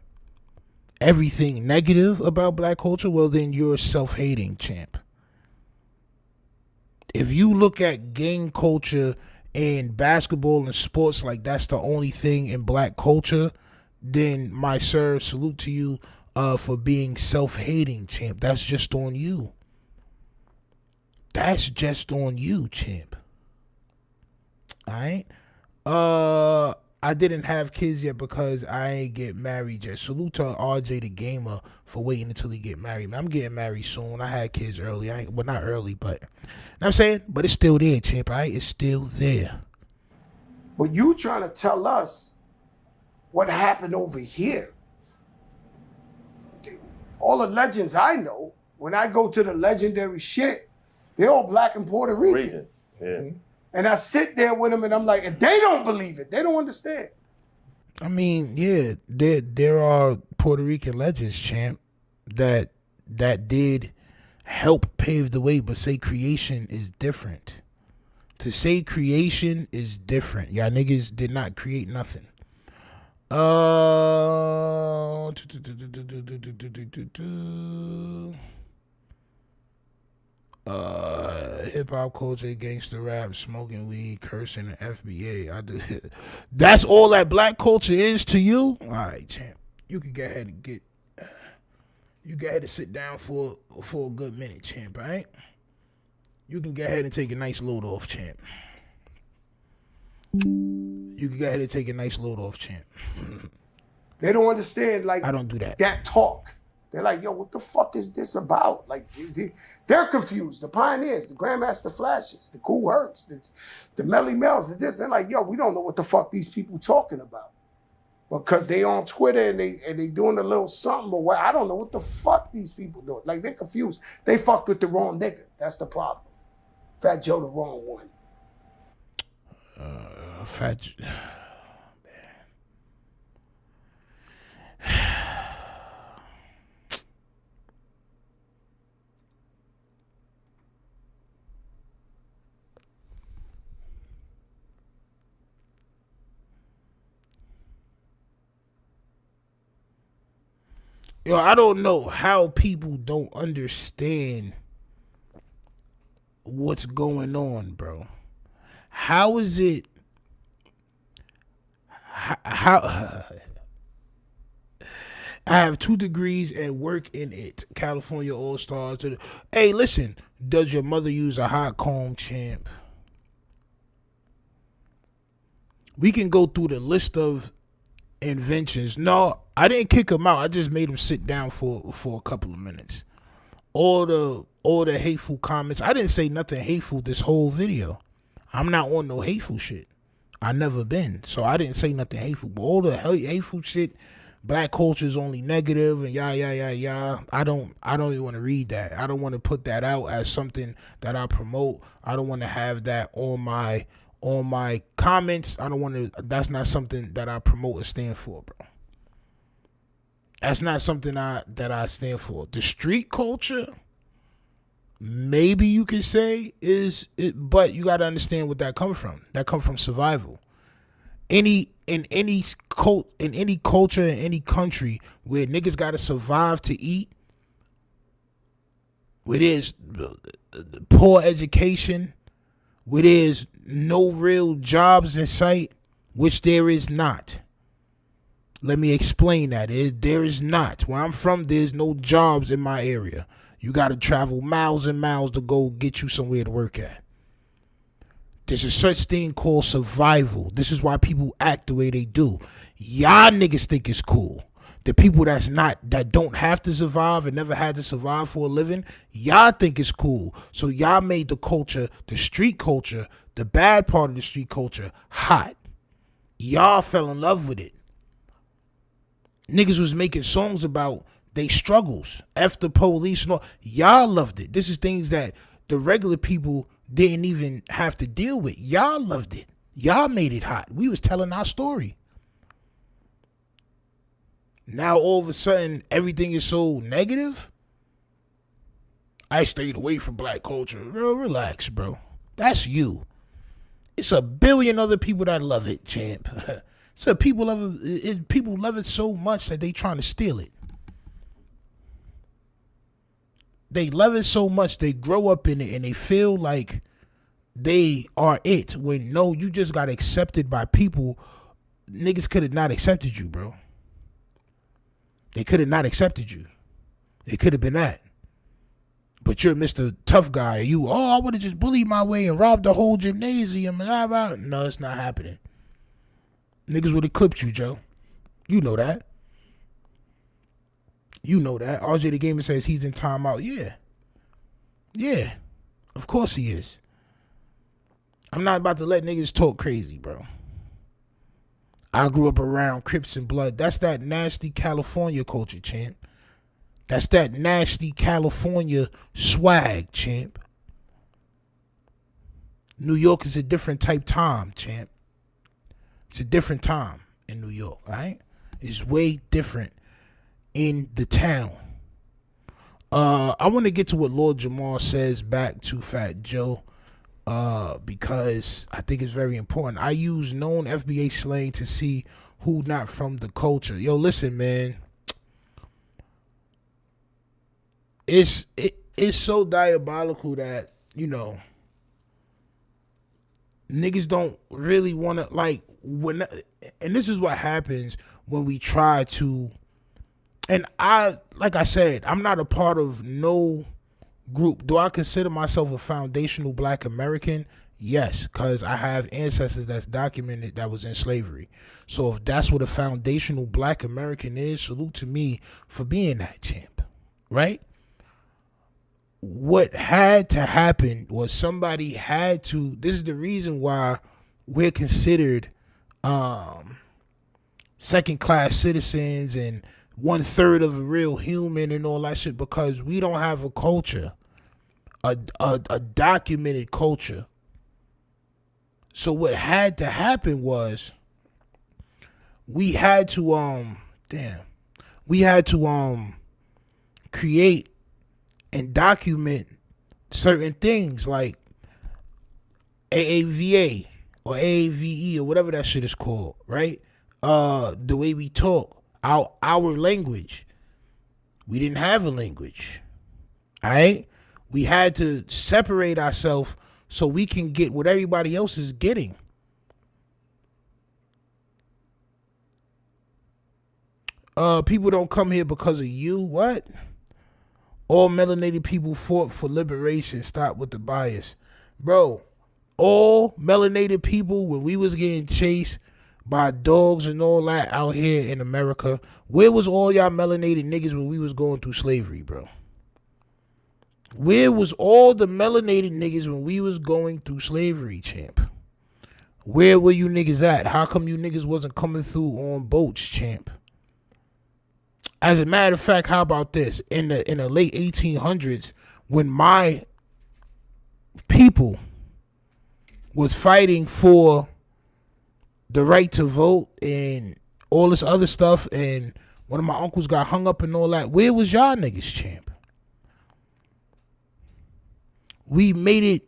Everything negative about black culture? Well, then you're self-hating, champ. If you look at gang culture and basketball and sports like that's the only thing in black culture, then my sir, salute to you for being self-hating, champ. That's just on you. That's just on you, champ. Alright? I didn't have kids yet because I ain't get married yet. Salute to RJ the Gamer for waiting until he get married. Man, I'm getting married soon. I had kids early. Well, not early, but... You know what I'm saying? But it's still there, champ, alright? It's still there. But you trying to tell us what happened over here. All the legends I know, when I go to the legendary shit, they're all black and Puerto Rican. Yeah. And I sit there with them and I'm like, and they don't believe it. They don't understand. I mean, yeah, there are Puerto Rican legends, champ, that did help pave the way, but say creation is different. To say creation is different. Y'all niggas did not create nothing. Hip hop culture, gangster rap, smoking weed, cursing, and FBA. That's all that black culture is to you. All right, champ. You can go ahead and get. You go ahead and sit down for a good minute, champ. All right. You can go ahead and take a nice load off, champ. You can go ahead and take a nice load off, champ. They don't understand, like, I don't do that. That talk. They're like, yo, what the fuck is this about? Like, they're confused. The Pioneers, the Grandmaster Flashes, the Cool Hercs, the Melly Mel's, they're like, yo, we don't know what the fuck these people talking about. Because they on Twitter and they doing a little something, but I don't know what the fuck these people doing. Like, they're confused. They fucked with the wrong nigga. That's the problem. Fat Joe the wrong one. Fat Joe. Yo, I don't know how people don't understand what's going on, bro. How is it? How I have 2 degrees and work in it. California All-Stars. Hey, listen. Does your mother use a hot comb, champ? We can go through the list of inventions. No, I didn't kick him out. I just made him sit down for a couple of minutes. All the hateful comments. I didn't say nothing hateful this whole video. I'm not on no hateful shit. I never been. So I didn't say nothing hateful. But all the hateful shit, black culture is only negative and yah. I don't even want to read that. I don't want to put that out as something that I promote. I don't want to have that on my comments. I don't want to. That's not something that I promote and stand for, bro. That's not something that I stand for. The street culture, maybe you could say is it, but you got to understand what that comes from. That comes from survival. In any culture in any country where niggas got to survive to eat, where there's poor education, where there's no real jobs in sight, which there is not. Let me explain that. There is not. Where I'm from, there's no jobs in my area. You got to travel miles and miles to go get you somewhere to work at. There's a such thing called survival. This is why people act the way they do. Y'all niggas think it's cool. The people that don't have to survive and never had to survive for a living, y'all think it's cool. So y'all made the culture, the street culture, the bad part of the street culture, hot. Y'all fell in love with it. Niggas was making songs about they struggles, F the police and all. Y'all loved it. This is things that the regular people didn't even have to deal with. Y'all loved it. Y'all made it hot. We was telling our story. Now all of a sudden everything is so negative. I stayed away from black culture. Bro, relax, bro. That's you. It's a billion other people that love it, champ. So people love it. People love it so much that they trying to steal it. They love it so much they grow up in it and they feel like they are it. When no, you just got accepted by people. Niggas could have not accepted you, bro. They could have not accepted you. It could have been that. But you're Mr. Tough Guy. I would have just bullied my way and robbed the whole gymnasium. No, it's not happening. Niggas would have clipped you, Joe. You know that. You know that. RJ the Gamer says he's in timeout. Yeah. Yeah. Of course he is. I'm not about to let niggas talk crazy, bro. I grew up around Crips and Blood. That's that nasty California culture, champ. That's that nasty California swag, champ. New York is a different type time, champ. It's a different time in New York, right? It's way different in the town. I want to get to what Lord Jamar says back to Fat Joe, because I think it's very important. I use known FBA slang to see who not from the culture. Yo, listen, man. It's so diabolical that, niggas don't really want to, like, and this is what happens when we try to, and like I said, I'm not a part of no group. Do I consider myself a foundational black American? Yes, because I have ancestors that's documented that was in slavery. So if that's what a foundational black American is, salute to me for being that, champ, right? What had to happen was somebody had to, this is the reason why we're considered second class citizens and 1/3 of a real human and all that shit, because we don't have a culture, a documented culture. So what had to happen was we had to create and document certain things like AAVA or AAVE or whatever that shit is called, right? The way we talk, our language. We didn't have a language, all right? We had to separate ourselves so we can get what everybody else is getting. People don't come here because of you. What? All melanated people fought for liberation. Stop with the bias. Bro, all melanated people, when we was getting chased by dogs and all that out here in America, where was all y'all melanated niggas when we was going through slavery, bro? Where was all the melanated niggas when we was going through slavery, champ? Where were you niggas at? How come you niggas wasn't coming through on boats, champ? As a matter of fact, how about this? In the late 1800s, when my people was fighting for the right to vote and all this other stuff, and one of my uncles got hung up and all that, where was y'all niggas, champ? We made it.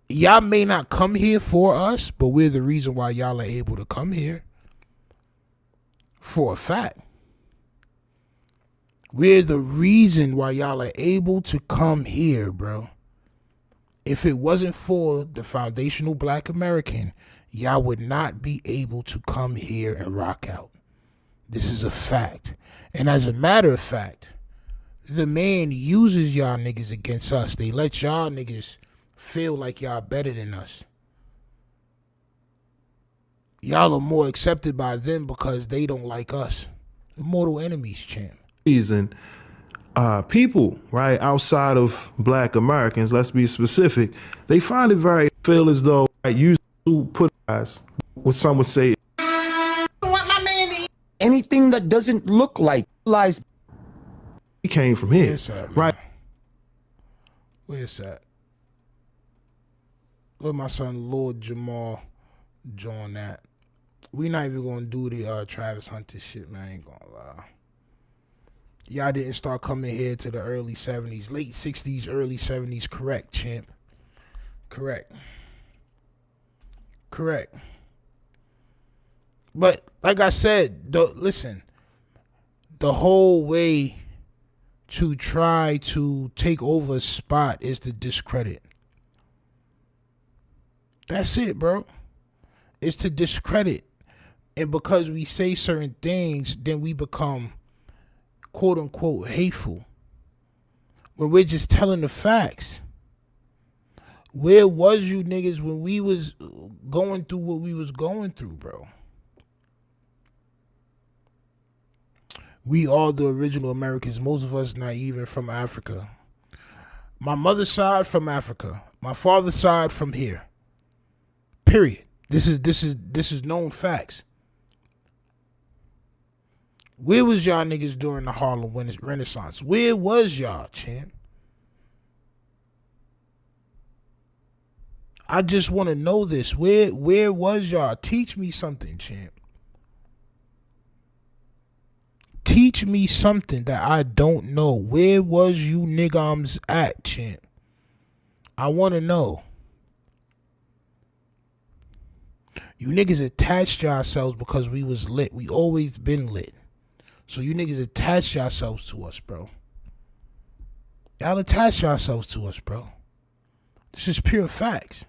Y'all may not come here for us, but we're the reason why y'all are able to come here. For a fact. We're the reason why y'all are able to come here, bro. If it wasn't for the foundational Black American, y'all would not be able to come here and rock out. This is a fact. And as a matter of fact, the man uses y'all niggas against us. They let y'all niggas feel like y'all better than us. Y'all are more accepted by them because they don't like us. Mortal enemies, champ. And people, right, outside of Black Americans, let's be specific, they find it very, feel as though you put eyes, what some would say. I want my man to eat anything that doesn't look like lies. He came from here, right? Where's that? Where my son Lord Jamal join that? We not even gonna do the Travis Hunter shit, man. I ain't gonna lie. Y'all didn't start coming here to the early 70s, late 60s, early 70s. Correct, champ. Correct. But like I said, listen, the whole way to try to take over a spot is to discredit. That's it, bro. It's to discredit. And because we say certain things, then we become quote unquote hateful. When we're just telling the facts. Where was you niggas when we was going through what we was going through, bro? We are the original Americans. Most of us not even from Africa. My mother's side from Africa. My father's side from here. Period. This is known facts. Where was y'all niggas during the Harlem Renaissance? Where was y'all, champ? I just want to know this. Where was y'all? Teach me something, champ. Teach me something that I don't know. Where was you niggas at, champ? I want to know. You niggas attached yourselves because we was lit. We always been lit. So you niggas attach yourselves to us, bro. Y'all attach yourselves to us, bro. This is pure facts.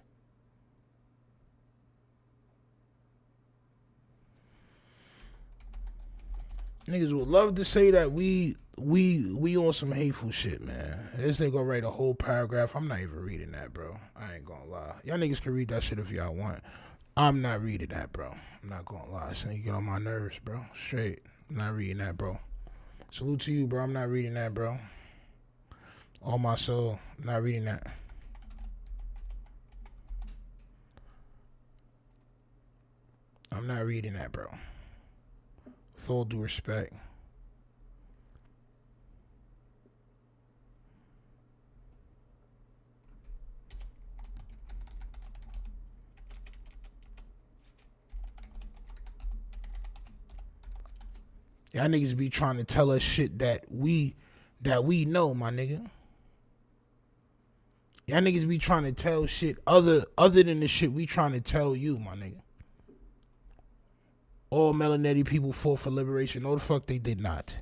Niggas would love to say that we on some hateful shit, man. This nigga write a whole paragraph. I'm not even reading that, bro. I ain't gonna lie. Y'all niggas can read that shit if y'all want. I'm not reading that, bro. I'm not gonna lie. This nigga get on my nerves, bro. Straight. I'm not reading that, bro. Salute to you, bro. I'm not reading that, bro. All my soul. I'm not reading that. I'm not reading that, bro. With all due respect. Y'all niggas be trying to tell us shit that we know, my nigga. Y'all niggas be trying to tell shit other than the shit we trying to tell you, my nigga. All melanated people fought for liberation. No, the fuck they did not.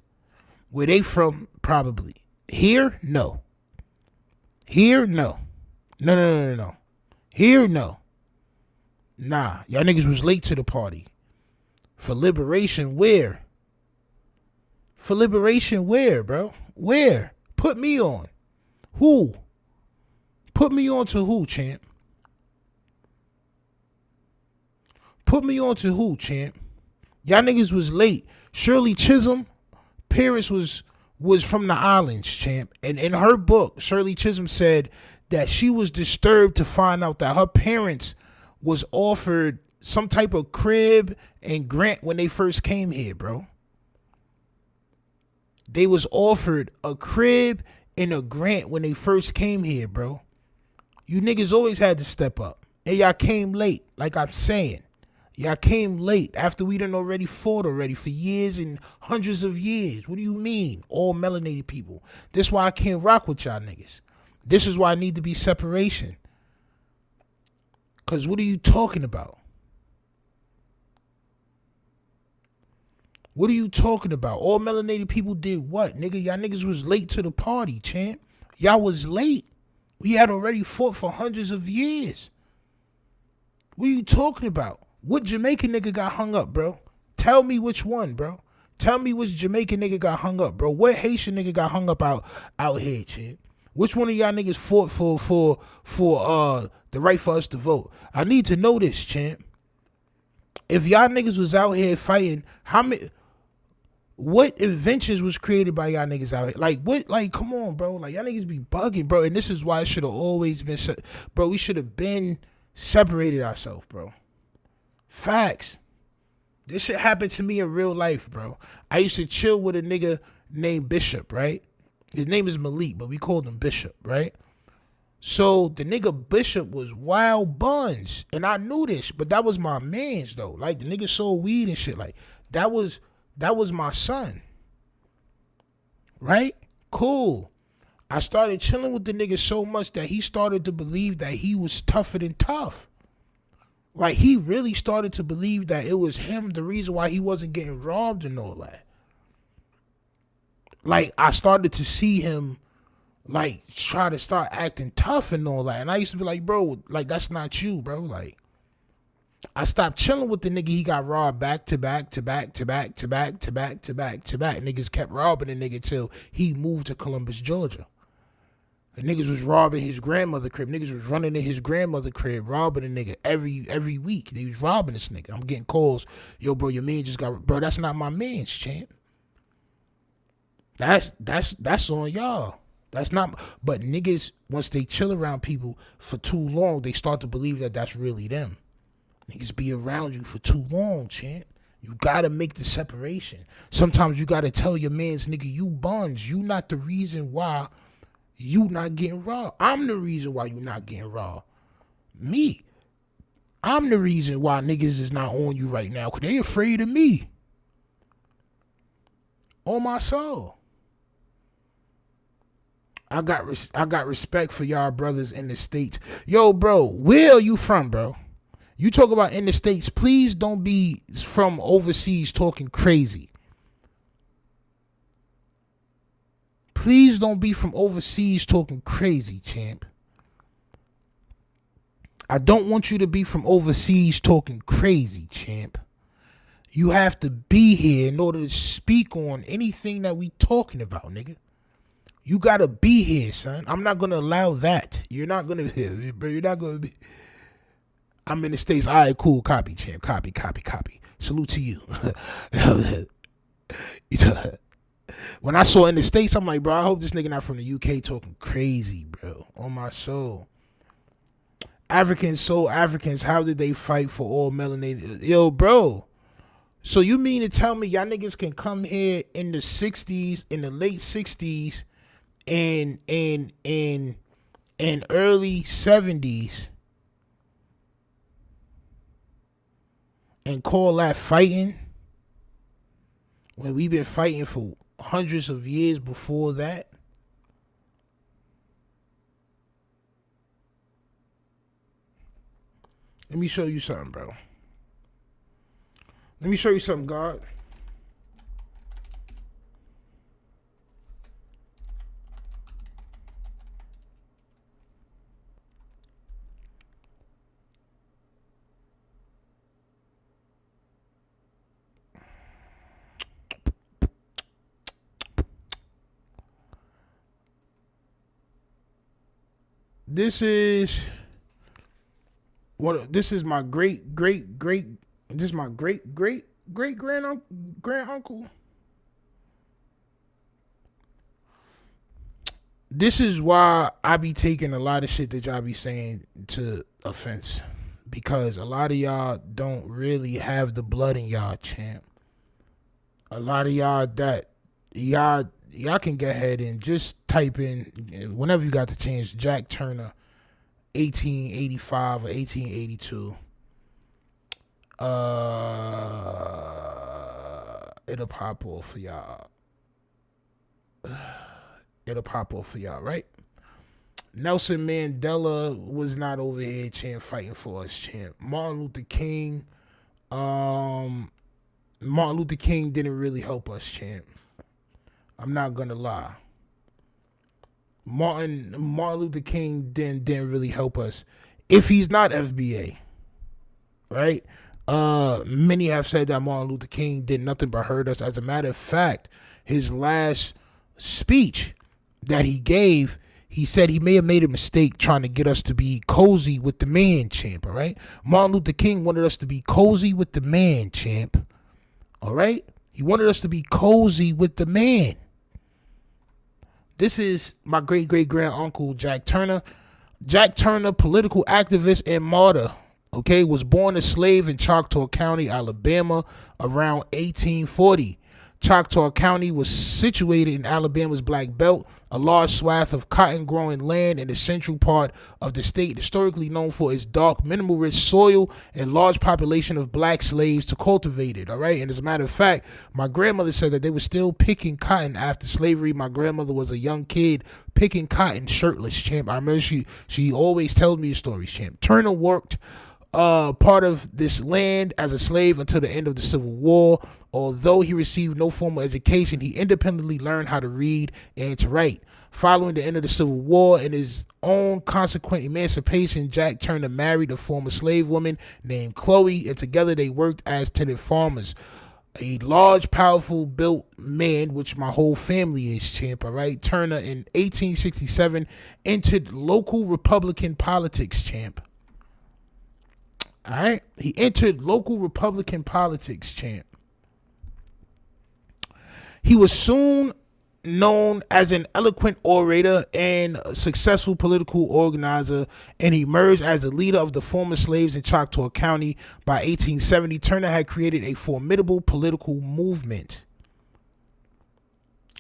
Where they from? Probably. Here? No. Here? No. No. Here? No. Nah. Y'all niggas was late to the party. For liberation, where? For liberation, where, bro? Where? Put me on. Who? Put me on to who, champ? Put me on to who, champ? Y'all niggas was late. Shirley Chisholm, Paris was from the islands, champ. And in her book, Shirley Chisholm said that she was disturbed to find out that her parents was offered some type of crib and grant when they first came here, bro. They was offered a crib and a grant when they first came here, bro. You niggas always had to step up. And y'all came late, like I'm saying. Y'all came late after we done already fought already for years and hundreds of years. What do you mean? All melanated people. This is why I can't rock with y'all niggas. This is why I need to be separation. Because what are you talking about? What are you talking about? All melanated people did what, nigga? Y'all niggas was late to the party, champ. Y'all was late. We had already fought for hundreds of years. What are you talking about? What Jamaican nigga got hung up, bro? Tell me which one, bro. Tell me which Jamaican nigga got hung up, bro. What Haitian nigga got hung up out here, champ? Which one of y'all niggas fought for the right for us to vote? I need to know this, champ. If y'all niggas was out here fighting, what inventions was created by y'all niggas out here? Like, what? Like, come on, bro. Like, y'all niggas be bugging, bro. And this is why it should have always been, bro, we should have been separated ourselves, bro. Facts. This shit happened to me in real life, bro. I used to chill with a nigga named Bishop, right? His name is Malik, but we called him Bishop, right? So the nigga Bishop was wild buns. And I knew this, but that was my mans, though. Like, the nigga sold weed and shit. Like, that was my son. Right? Cool. I started chilling with the nigga so much that he started to believe that he was tougher than tough. Like, he really started to believe that it was him the reason why he wasn't getting robbed and all that. Like, I started to see him, like, try to start acting tough and all that. And I used to be like, bro, like, that's not you, bro. Like, I stopped chilling with the nigga. He got robbed back to back to back to back to back to back to back to back. Niggas kept robbing the nigga till he moved to Columbus, Georgia. The niggas was robbing his grandmother crib. Niggas was running in his grandmother crib, robbing a nigga every week. They was robbing this nigga. I'm getting calls. Yo, bro, your man just got... Bro, that's not my man's, champ. That's on y'all. That's not... But niggas, once they chill around people for too long, they start to believe that that's really them. Niggas be around you for too long, champ. You gotta make the separation. Sometimes you gotta tell your mans, nigga, you buns. You not the reason why you not getting robbed. I'm the reason why you not getting robbed. Me. I'm the reason why niggas is not on you right now, because they afraid of me. On my soul. I got respect for y'all brothers in the States. Yo, bro, where are you from, bro? You talk about in the States, please don't be from overseas talking crazy. Please don't be from overseas talking crazy, champ. I don't want you to be from overseas talking crazy, champ. You have to be here in order to speak on anything that we talking about, nigga. You gotta be here, son. I'm not gonna allow that. You're not gonna, bro. You're not gonna be. I'm in the States. All right, cool. Copy, champ. Copy. Salute to you. When I saw in the States, I'm like, bro, I hope this nigga not from the UK talking crazy, bro. On my soul. Africans, how did they fight for all melanated? Yo, bro. So you mean to tell me y'all niggas can come here in the 60s, in the late 60s, and early 70s and call that fighting when we've been fighting for hundreds of years before that? Let me show you something, bro. Let me show you something, God. This is my great uncle. This is why I be taking a lot of shit that y'all be saying to offense, because a lot of y'all don't really have the blood in y'all, champ. A lot of y'all that y'all can go ahead and just type in whenever you got the chance, Jack Turner, 1885 or 1882. It'll pop off for y'all. It'll pop off for y'all, right? Nelson Mandela was not over here, champ, fighting for us, champ. Martin Luther King didn't really help us, champ. I'm not gonna lie. Martin Luther King didn't really help us. If he's not FBA, right? Many have said that Martin Luther King did nothing but hurt us. As a matter of fact, his last speech that he gave, he said he may have made a mistake trying to get us to be cozy with the man, champ, all right? Martin Luther King wanted us to be cozy with the man, champ, all right? He wanted us to be cozy with the man. This is my great-great-grand-uncle, Jack Turner. Jack Turner, political activist and martyr, okay, was born a slave in Choctaw County, Alabama, around 1840. Choctaw County was situated in Alabama's Black Belt, a large swath of cotton-growing land in the central part of the state, historically known for its dark, mineral-rich soil and large population of black slaves to cultivate it, all right? And as a matter of fact, my grandmother said that they were still picking cotton after slavery. My grandmother was a young kid picking cotton shirtless, champ. I remember she always tells me stories, champ. Turner worked part of this land as a slave until the end of the Civil War. Although he received no formal education, he independently learned how to read and to write. Following the end of the Civil War and his own consequent emancipation, Jack Turner married a former slave woman named Chloe, and together they worked as tenant farmers. A large, powerful built man, which my whole family is, champ, all right? Turner in 1867 entered local Republican politics, champ. All right? He entered local Republican politics, champ. He was soon known as an eloquent orator and a successful political organizer, and he emerged as the leader of the former slaves in Choctaw County. By 1870, Turner had created a formidable political movement.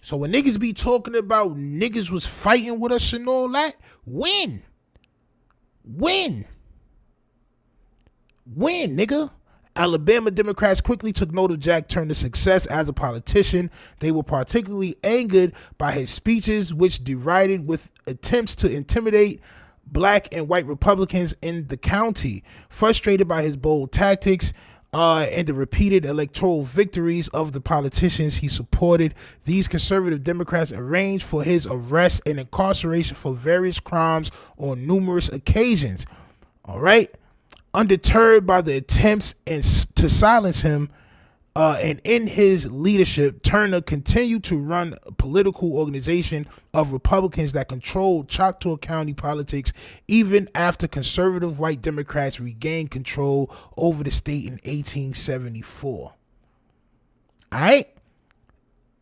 So when niggas be talking about niggas was fighting with us and all that, when, nigga? Alabama Democrats quickly took note of Jack Turner's success as a politician. They were particularly angered by his speeches, which derided with attempts to intimidate black and white Republicans in the county. Frustrated by his bold tactics and the repeated electoral victories of the politicians he supported, these conservative Democrats arranged for his arrest and incarceration for various crimes on numerous occasions. All right? Undeterred by the attempts to silence him and in his leadership, Turner continued to run a political organization of Republicans that controlled Choctaw County politics even after conservative white Democrats regained control over the state in 1874. All right?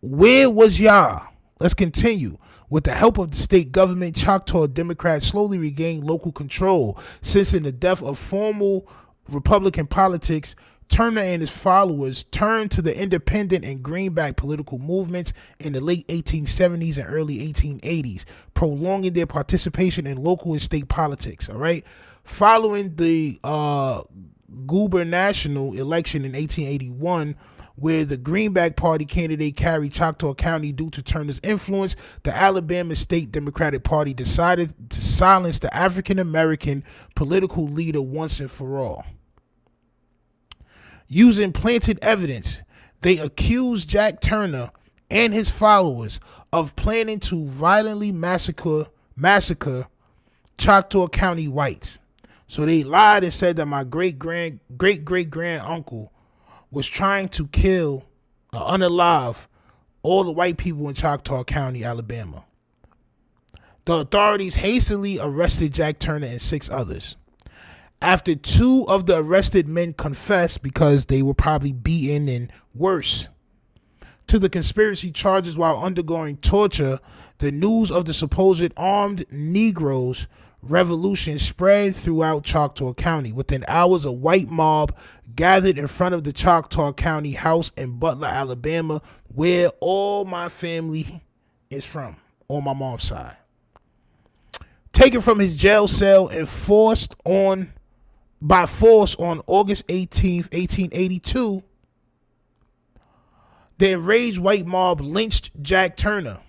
Where was y'all? Let's continue. With the help of the state government, Choctaw Democrats slowly regained local control. Since in the death of formal Republican politics, Turner and his followers turned to the independent and greenback political movements in the late 1870s and early 1880s, prolonging their participation in local and state politics. All right. Following the gubernatorial election in 1881, where the Greenback Party candidate carried Choctaw County due to Turner's influence, the Alabama State Democratic Party decided to silence the African-American political leader once and for all. Using planted evidence, they accused Jack Turner and his followers of planning to violently massacre Choctaw County whites. So they lied and said that my great-great-grand-uncle was trying to kill or unalive all the white people in Choctaw County, Alabama. The authorities hastily arrested Jack Turner and 6 others. After 2 of the arrested men confessed because they were probably beaten and worse to the conspiracy charges while undergoing torture, the news of the supposed armed Negroes revolution spread throughout Choctaw County. Within hours, a white mob gathered in front of the Choctaw County house in Butler, Alabama, where all my family is from, on my mom's side. Taken from his jail cell and by force on August 18th, 1882, the enraged white mob lynched Jack Turner.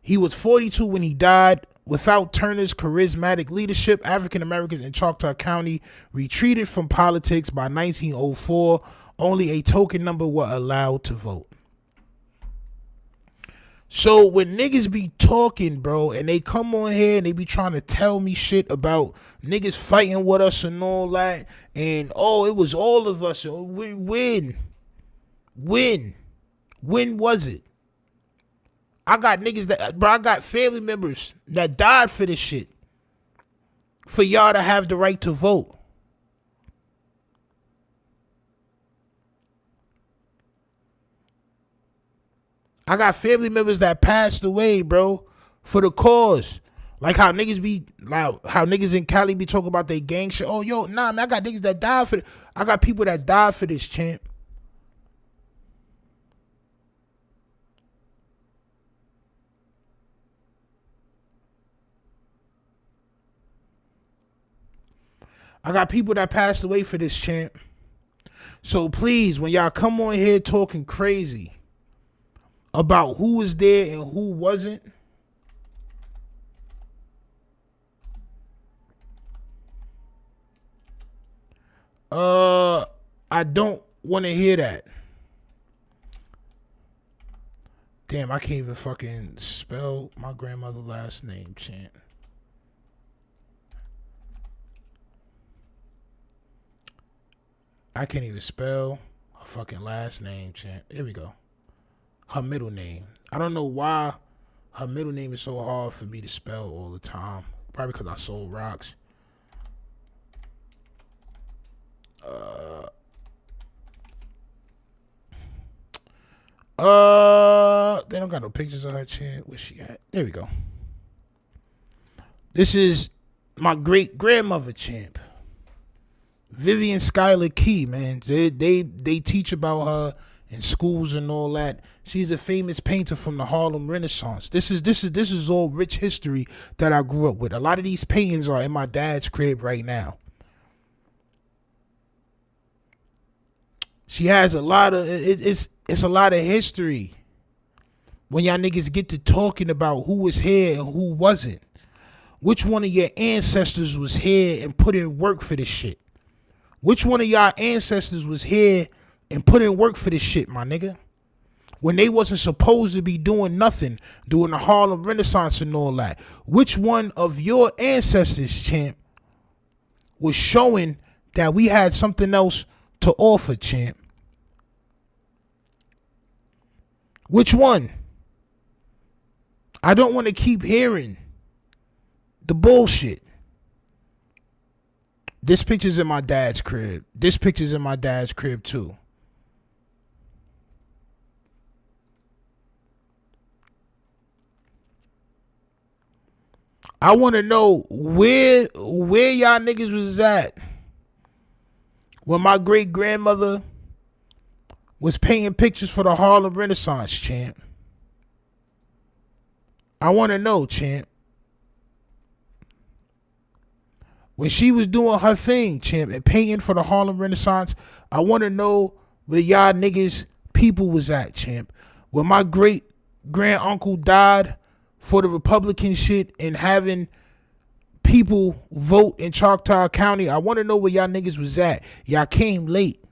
He was 42 when he died. Without Turner's charismatic leadership, African Americans in Choctaw County retreated from politics. By 1904, only a token number were allowed to vote. So when niggas be talking, bro, and they come on here and they be trying to tell me shit about niggas fighting with us and all that, and oh, it was all of us. When was it? I got niggas that, bro, I got family members that died for this shit. For y'all to have the right to vote. I got family members that passed away, bro, for the cause. Like how niggas in Cali be talking about they gang shit. Oh, yo, nah, man, I got niggas that died for it. I got people that died for this, champ. I got people that passed away for this, champ. So please, when y'all come on here talking crazy about who was there and who wasn't, I don't want to hear that. Damn, I can't even fucking spell my grandmother's last name, champ. I can't even spell her fucking last name, champ. Here we go. Her middle name. I don't know why her middle name is so hard for me to spell all the time. Probably because I sold rocks. They don't got no pictures of her, champ. Where's she at? There we go. This is my great grandmother, champ. Vivian Schuyler Key, man. They teach about her in schools and all that. She's a famous painter from the Harlem Renaissance. This is all rich history that I grew up with. A lot of these paintings are in my dad's crib right now. She has a lot of it's a lot of history. When y'all niggas get to talking about who was here and who wasn't. Which one of your ancestors was here and put in work for this shit? Which one of y'all ancestors was here and put in work for this shit, my nigga? When they wasn't supposed to be doing nothing, doing the Harlem Renaissance and all that. Which one of your ancestors, champ, was showing that we had something else to offer, champ? Which one? I don't want to keep hearing the bullshit. This picture's in my dad's crib. This picture's in my dad's crib too. I want to know where y'all niggas was at when my great grandmother was painting pictures for the Harlem Renaissance, champ. I want to know, champ. When she was doing her thing, champ, and painting for the Harlem Renaissance, I want to know where y'all niggas people was at, champ. When my great grand uncle died for the Republican shit and having people vote in Choctaw County, I want to know where y'all niggas was at. Y'all came late.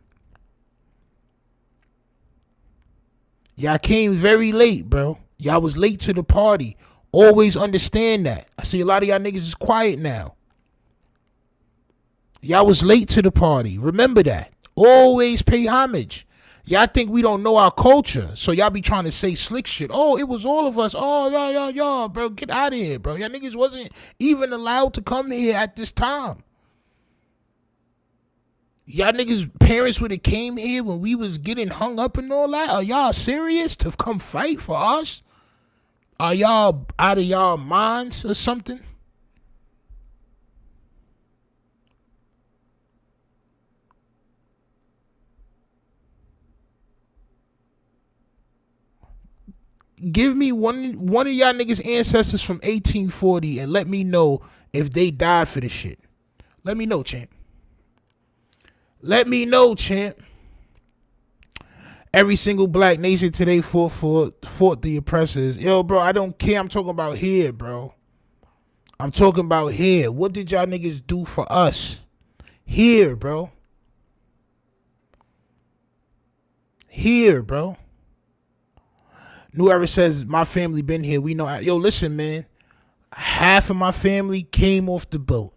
Y'all came very late, bro. Y'all was late to the party. Always understand that. I see a lot of y'all niggas is quiet now. Y'all was late to the party. Remember that. Always pay homage. Y'all think we don't know our culture, so y'all be trying to say slick shit. Oh, it was all of us. Oh, y'all, bro, get out of here, bro. Y'all niggas wasn't even allowed to come here at this time. Y'all niggas' parents would have came here when we was getting hung up and all that. Are y'all serious to come fight for us? Are y'all out of y'all minds or something? give me one of y'all niggas ancestors from 1840 and let me know if they died for this shit. Let me know, champ. Let me know, champ. Every single black nation today fought the oppressors. Yo, bro, I don't care. I'm talking about here, bro. I'm talking about here. What did y'all niggas do for us? Here, bro. Here, bro. New Era says, my family been here. We know. Yo, listen, man. Half of my family came off the boat.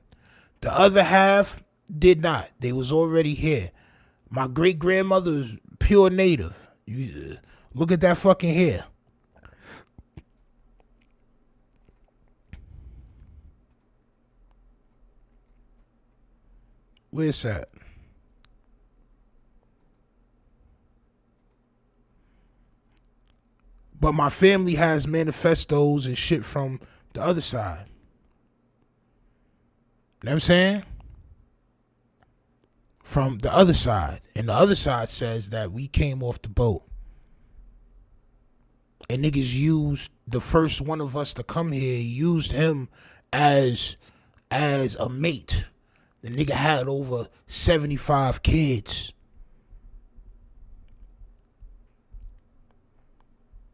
The other half did not. They was already here. My great-grandmother was pure native. You look at that fucking hair. Where's that? But my family has manifestos and shit from the other side. You know what I'm saying? From the other side. And the other side says that we came off the boat. And niggas used the first one of us to come here, used him as a mate. The nigga had over 75 kids.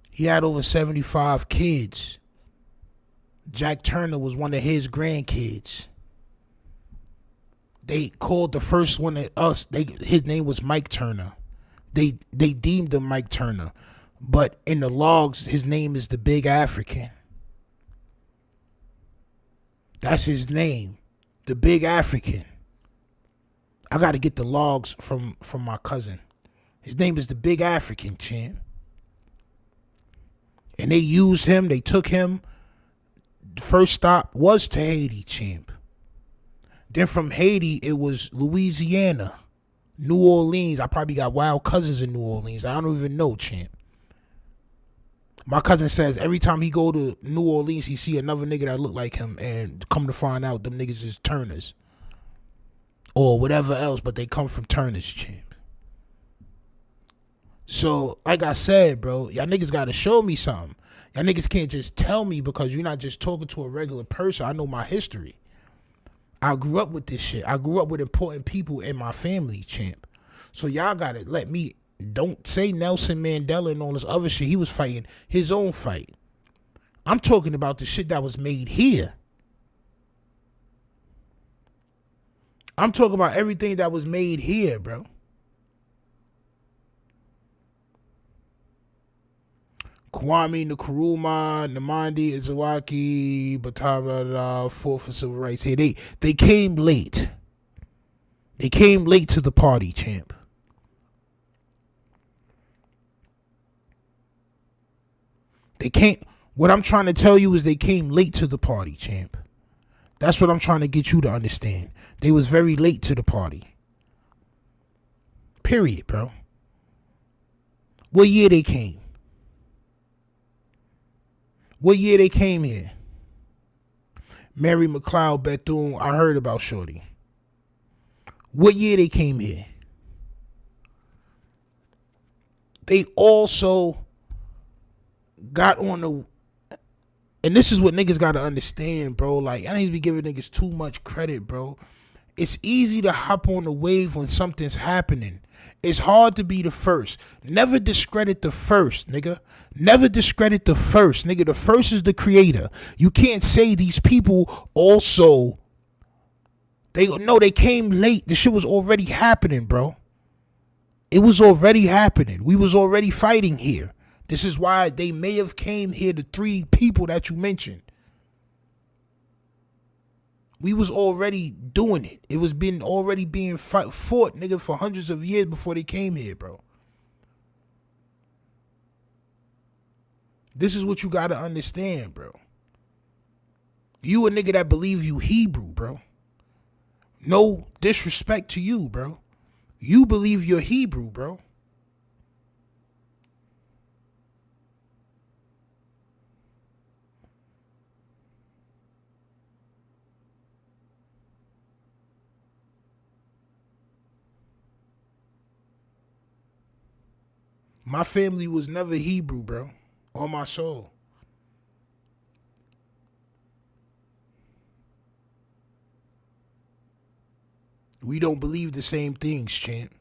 He had over 75 kids. Jack Turner was one of his grandkids. They called the first one at us. His name was Mike Turner. They deemed him Mike Turner. But in the logs, his name is the Big African. That's his name. The Big African. I got to get the logs from my cousin. His name is the Big African, champ. And they used him. They took him. The first stop was to Haiti, champ. Then from Haiti, it was Louisiana, New Orleans. I probably got wild cousins in New Orleans. I don't even know, champ. My cousin says every time he go to New Orleans, he see another nigga that look like him, and come to find out them niggas is Turners. Or whatever else, but they come from Turners, champ. So, like I said, bro, y'all niggas gotta show me something. Y'all niggas can't just tell me because you're not just talking to a regular person. I know my history. I grew up with this shit. I grew up with important people in my family, champ. So y'all gotta let me, don't say Nelson Mandela and all this other shit. He was fighting his own fight. I'm talking about the shit that was made here. I'm talking about everything that was made here, bro. Kwame Nkrumah, Nnamdi Azikiwe, Batara, fought for civil rights. Hey, they came late. They came late to the party, champ. They can't. What I'm trying to tell you is they came late to the party, champ. That's what I'm trying to get you to understand. They was very late to the party. Period, bro. What year they came? What year they came here? Mary McLeod Bethune, I heard about Shorty. What year they came here? They also got on the, and this is what niggas gotta understand, bro. Like, I need to be giving niggas too much credit, bro. It's easy to hop on the wave when something's happening. It's hard to be the first. Never discredit the first, nigga. Never discredit the first, nigga. The first is the creator. You can't say these people also, they came late. The shit was already happening, bro. It was already happening. We was already fighting here. This is why they may have came here, the three people that you mentioned. We was already doing it. It was already being fought, nigga, for hundreds of years before they came here, bro. This is what you gotta understand, bro. You a nigga that believe you Hebrew, bro. No disrespect to you, bro. You believe you're Hebrew, bro. My family was never Hebrew, bro. On my soul. We don't believe the same things, champ.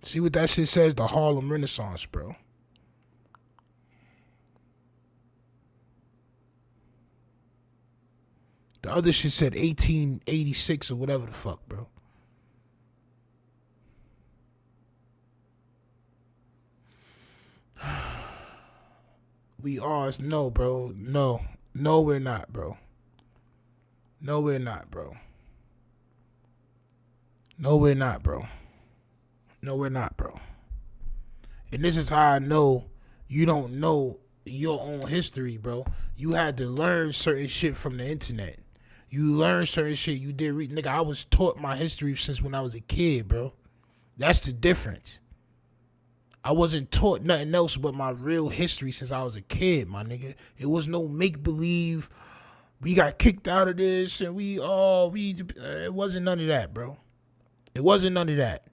See what that shit says? The Harlem Renaissance, bro. The other shit said 1886 or whatever the fuck, bro. We are. No, bro. No. No, we're not, bro. No, we're not, bro. No, we're not, bro. No, we're not, bro. And this is how I know you don't know your own history, bro. You had to learn certain shit from the internet. You learn certain shit you did read. Nigga, I was taught my history since when I was a kid, bro. That's the difference. I wasn't taught nothing else but my real history since I was a kid, my nigga. It was no make-believe. We got kicked out of this and it wasn't none of that, bro. It wasn't none of that.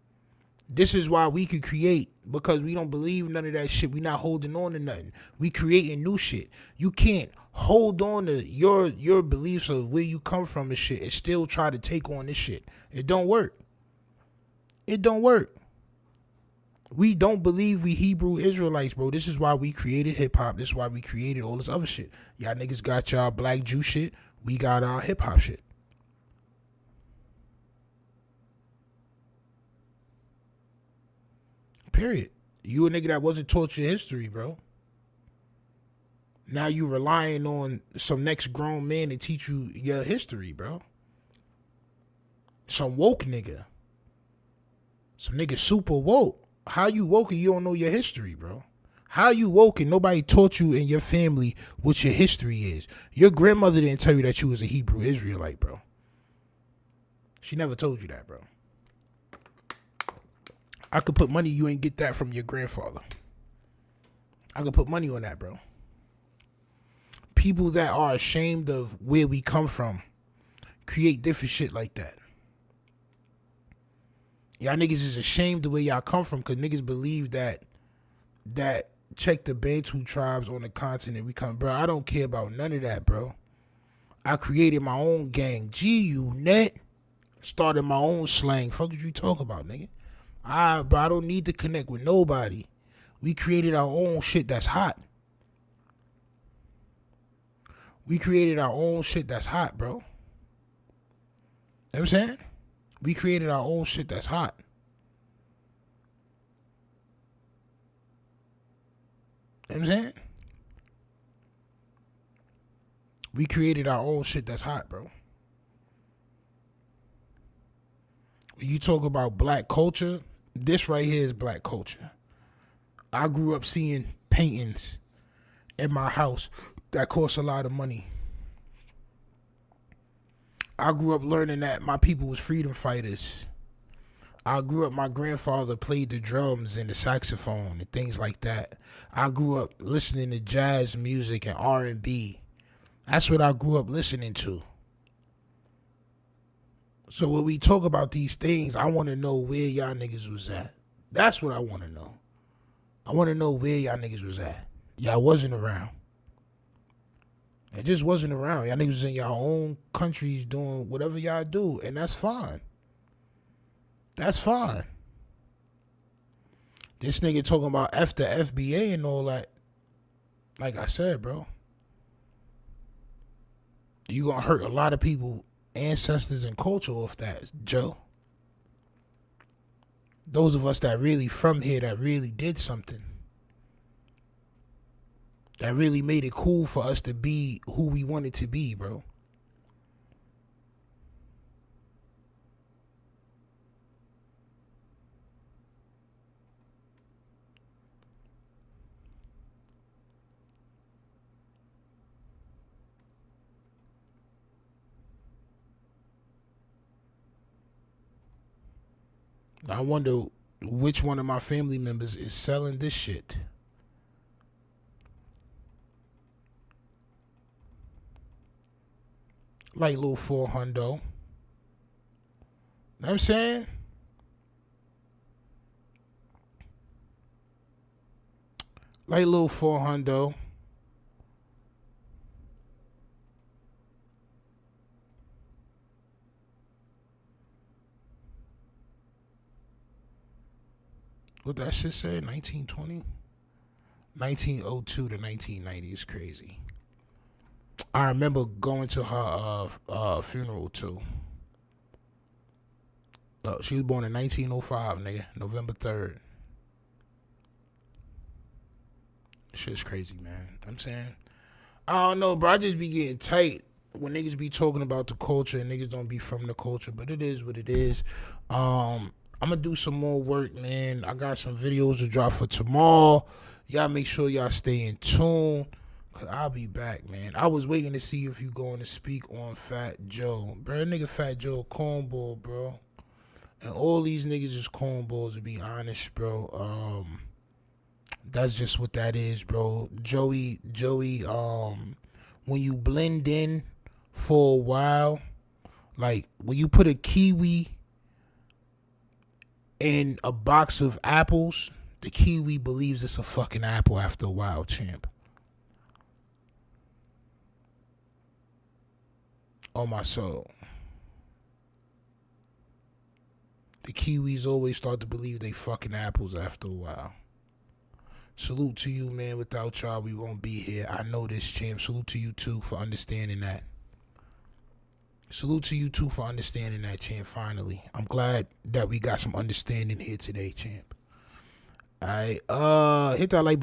This is why we could create, because we don't believe none of that shit. We not holding on to nothing. We creating new shit. You can't hold on to your beliefs of where you come from and shit and still try to take on this shit. It don't work. It don't work. We don't believe we Hebrew Israelites, bro. This is why we created hip-hop. This is why we created all this other shit. Y'all niggas got y'all black Jew shit. We got our hip-hop shit. Period. You a nigga that wasn't taught your history, bro. Now you relying on some next grown man to teach you your history, bro. Some woke nigga. Some nigga super woke. How you woke and you don't know your history, bro? How you woke and nobody taught you in your family what your history is? Your grandmother didn't tell you that you was a Hebrew Israelite, bro. She never told you that, bro. I could put money you ain't get that from your grandfather. I could put money on that, bro. People that are ashamed of where we come from create different shit like that. Y'all niggas is ashamed of where y'all come from because niggas believe that check the Bantu tribes on the continent we come. Bro, I don't care about none of that, bro. I created my own gang. G-Unit. Started my own slang. Fuck what you talk about, nigga? Bro, I don't need to connect with nobody. We created our own shit that's hot. We created our own shit that's hot, bro. You know what I'm saying? We created our own shit that's hot. You know what I'm saying? We created our own shit that's hot, bro. When you talk about black culture, this right here is black culture. I grew up seeing paintings in my house that cost a lot of money. I grew up learning that my people was freedom fighters. I grew up, my grandfather played the drums and the saxophone and things like that. I grew up listening to jazz music and R&B. That's what I grew up listening to. So when we talk about these things, I want to know where y'all niggas was at. That's what I want to know. I want to know where y'all niggas was at. Y'all wasn't around. It just wasn't around. Y'all niggas was in y'all own countries doing whatever y'all do, and that's fine. That's fine. This nigga talking about F the FBA and all that. Like I said, bro. You gonna hurt a lot of people, ancestors and culture off that, Joe. Those of us that really from here, that really did something. That really made it cool for us to be who we wanted to be, bro. I wonder which one of my family members is selling this shit. Like little 400. Know what I'm saying? Like little 400. What that shit say? 1920? 1902 to 1990 is crazy. I remember going to her funeral too. She was born in 1905, nigga. November 3rd. Shit's crazy, man. I'm saying, I don't know, bro. I just be getting tight when niggas be talking about the culture and niggas don't be from the culture, but it is what it is. I'm gonna do some more work, man. I got some videos to drop for tomorrow. Y'all make sure y'all stay in tune, cause I'll be back, man. I was waiting to see if you going to speak on Fat Joe. Bro, nigga Fat Joe cornball, bro. And all these niggas is cornballs, to be honest, bro. That's just what that is, bro. Joey, when you blend in for a while, like when you put a kiwi in a box of apples, the kiwi believes it's a fucking apple after a while, champ. On my soul. The kiwis always start to believe they fucking apples after a while. Salute to you, man. Without y'all, we won't be here. I know this, champ. Salute to you, too, for understanding that. Salute to you, too, for understanding that, champ, finally. I'm glad that we got some understanding here today, champ. All right. Hit that like button.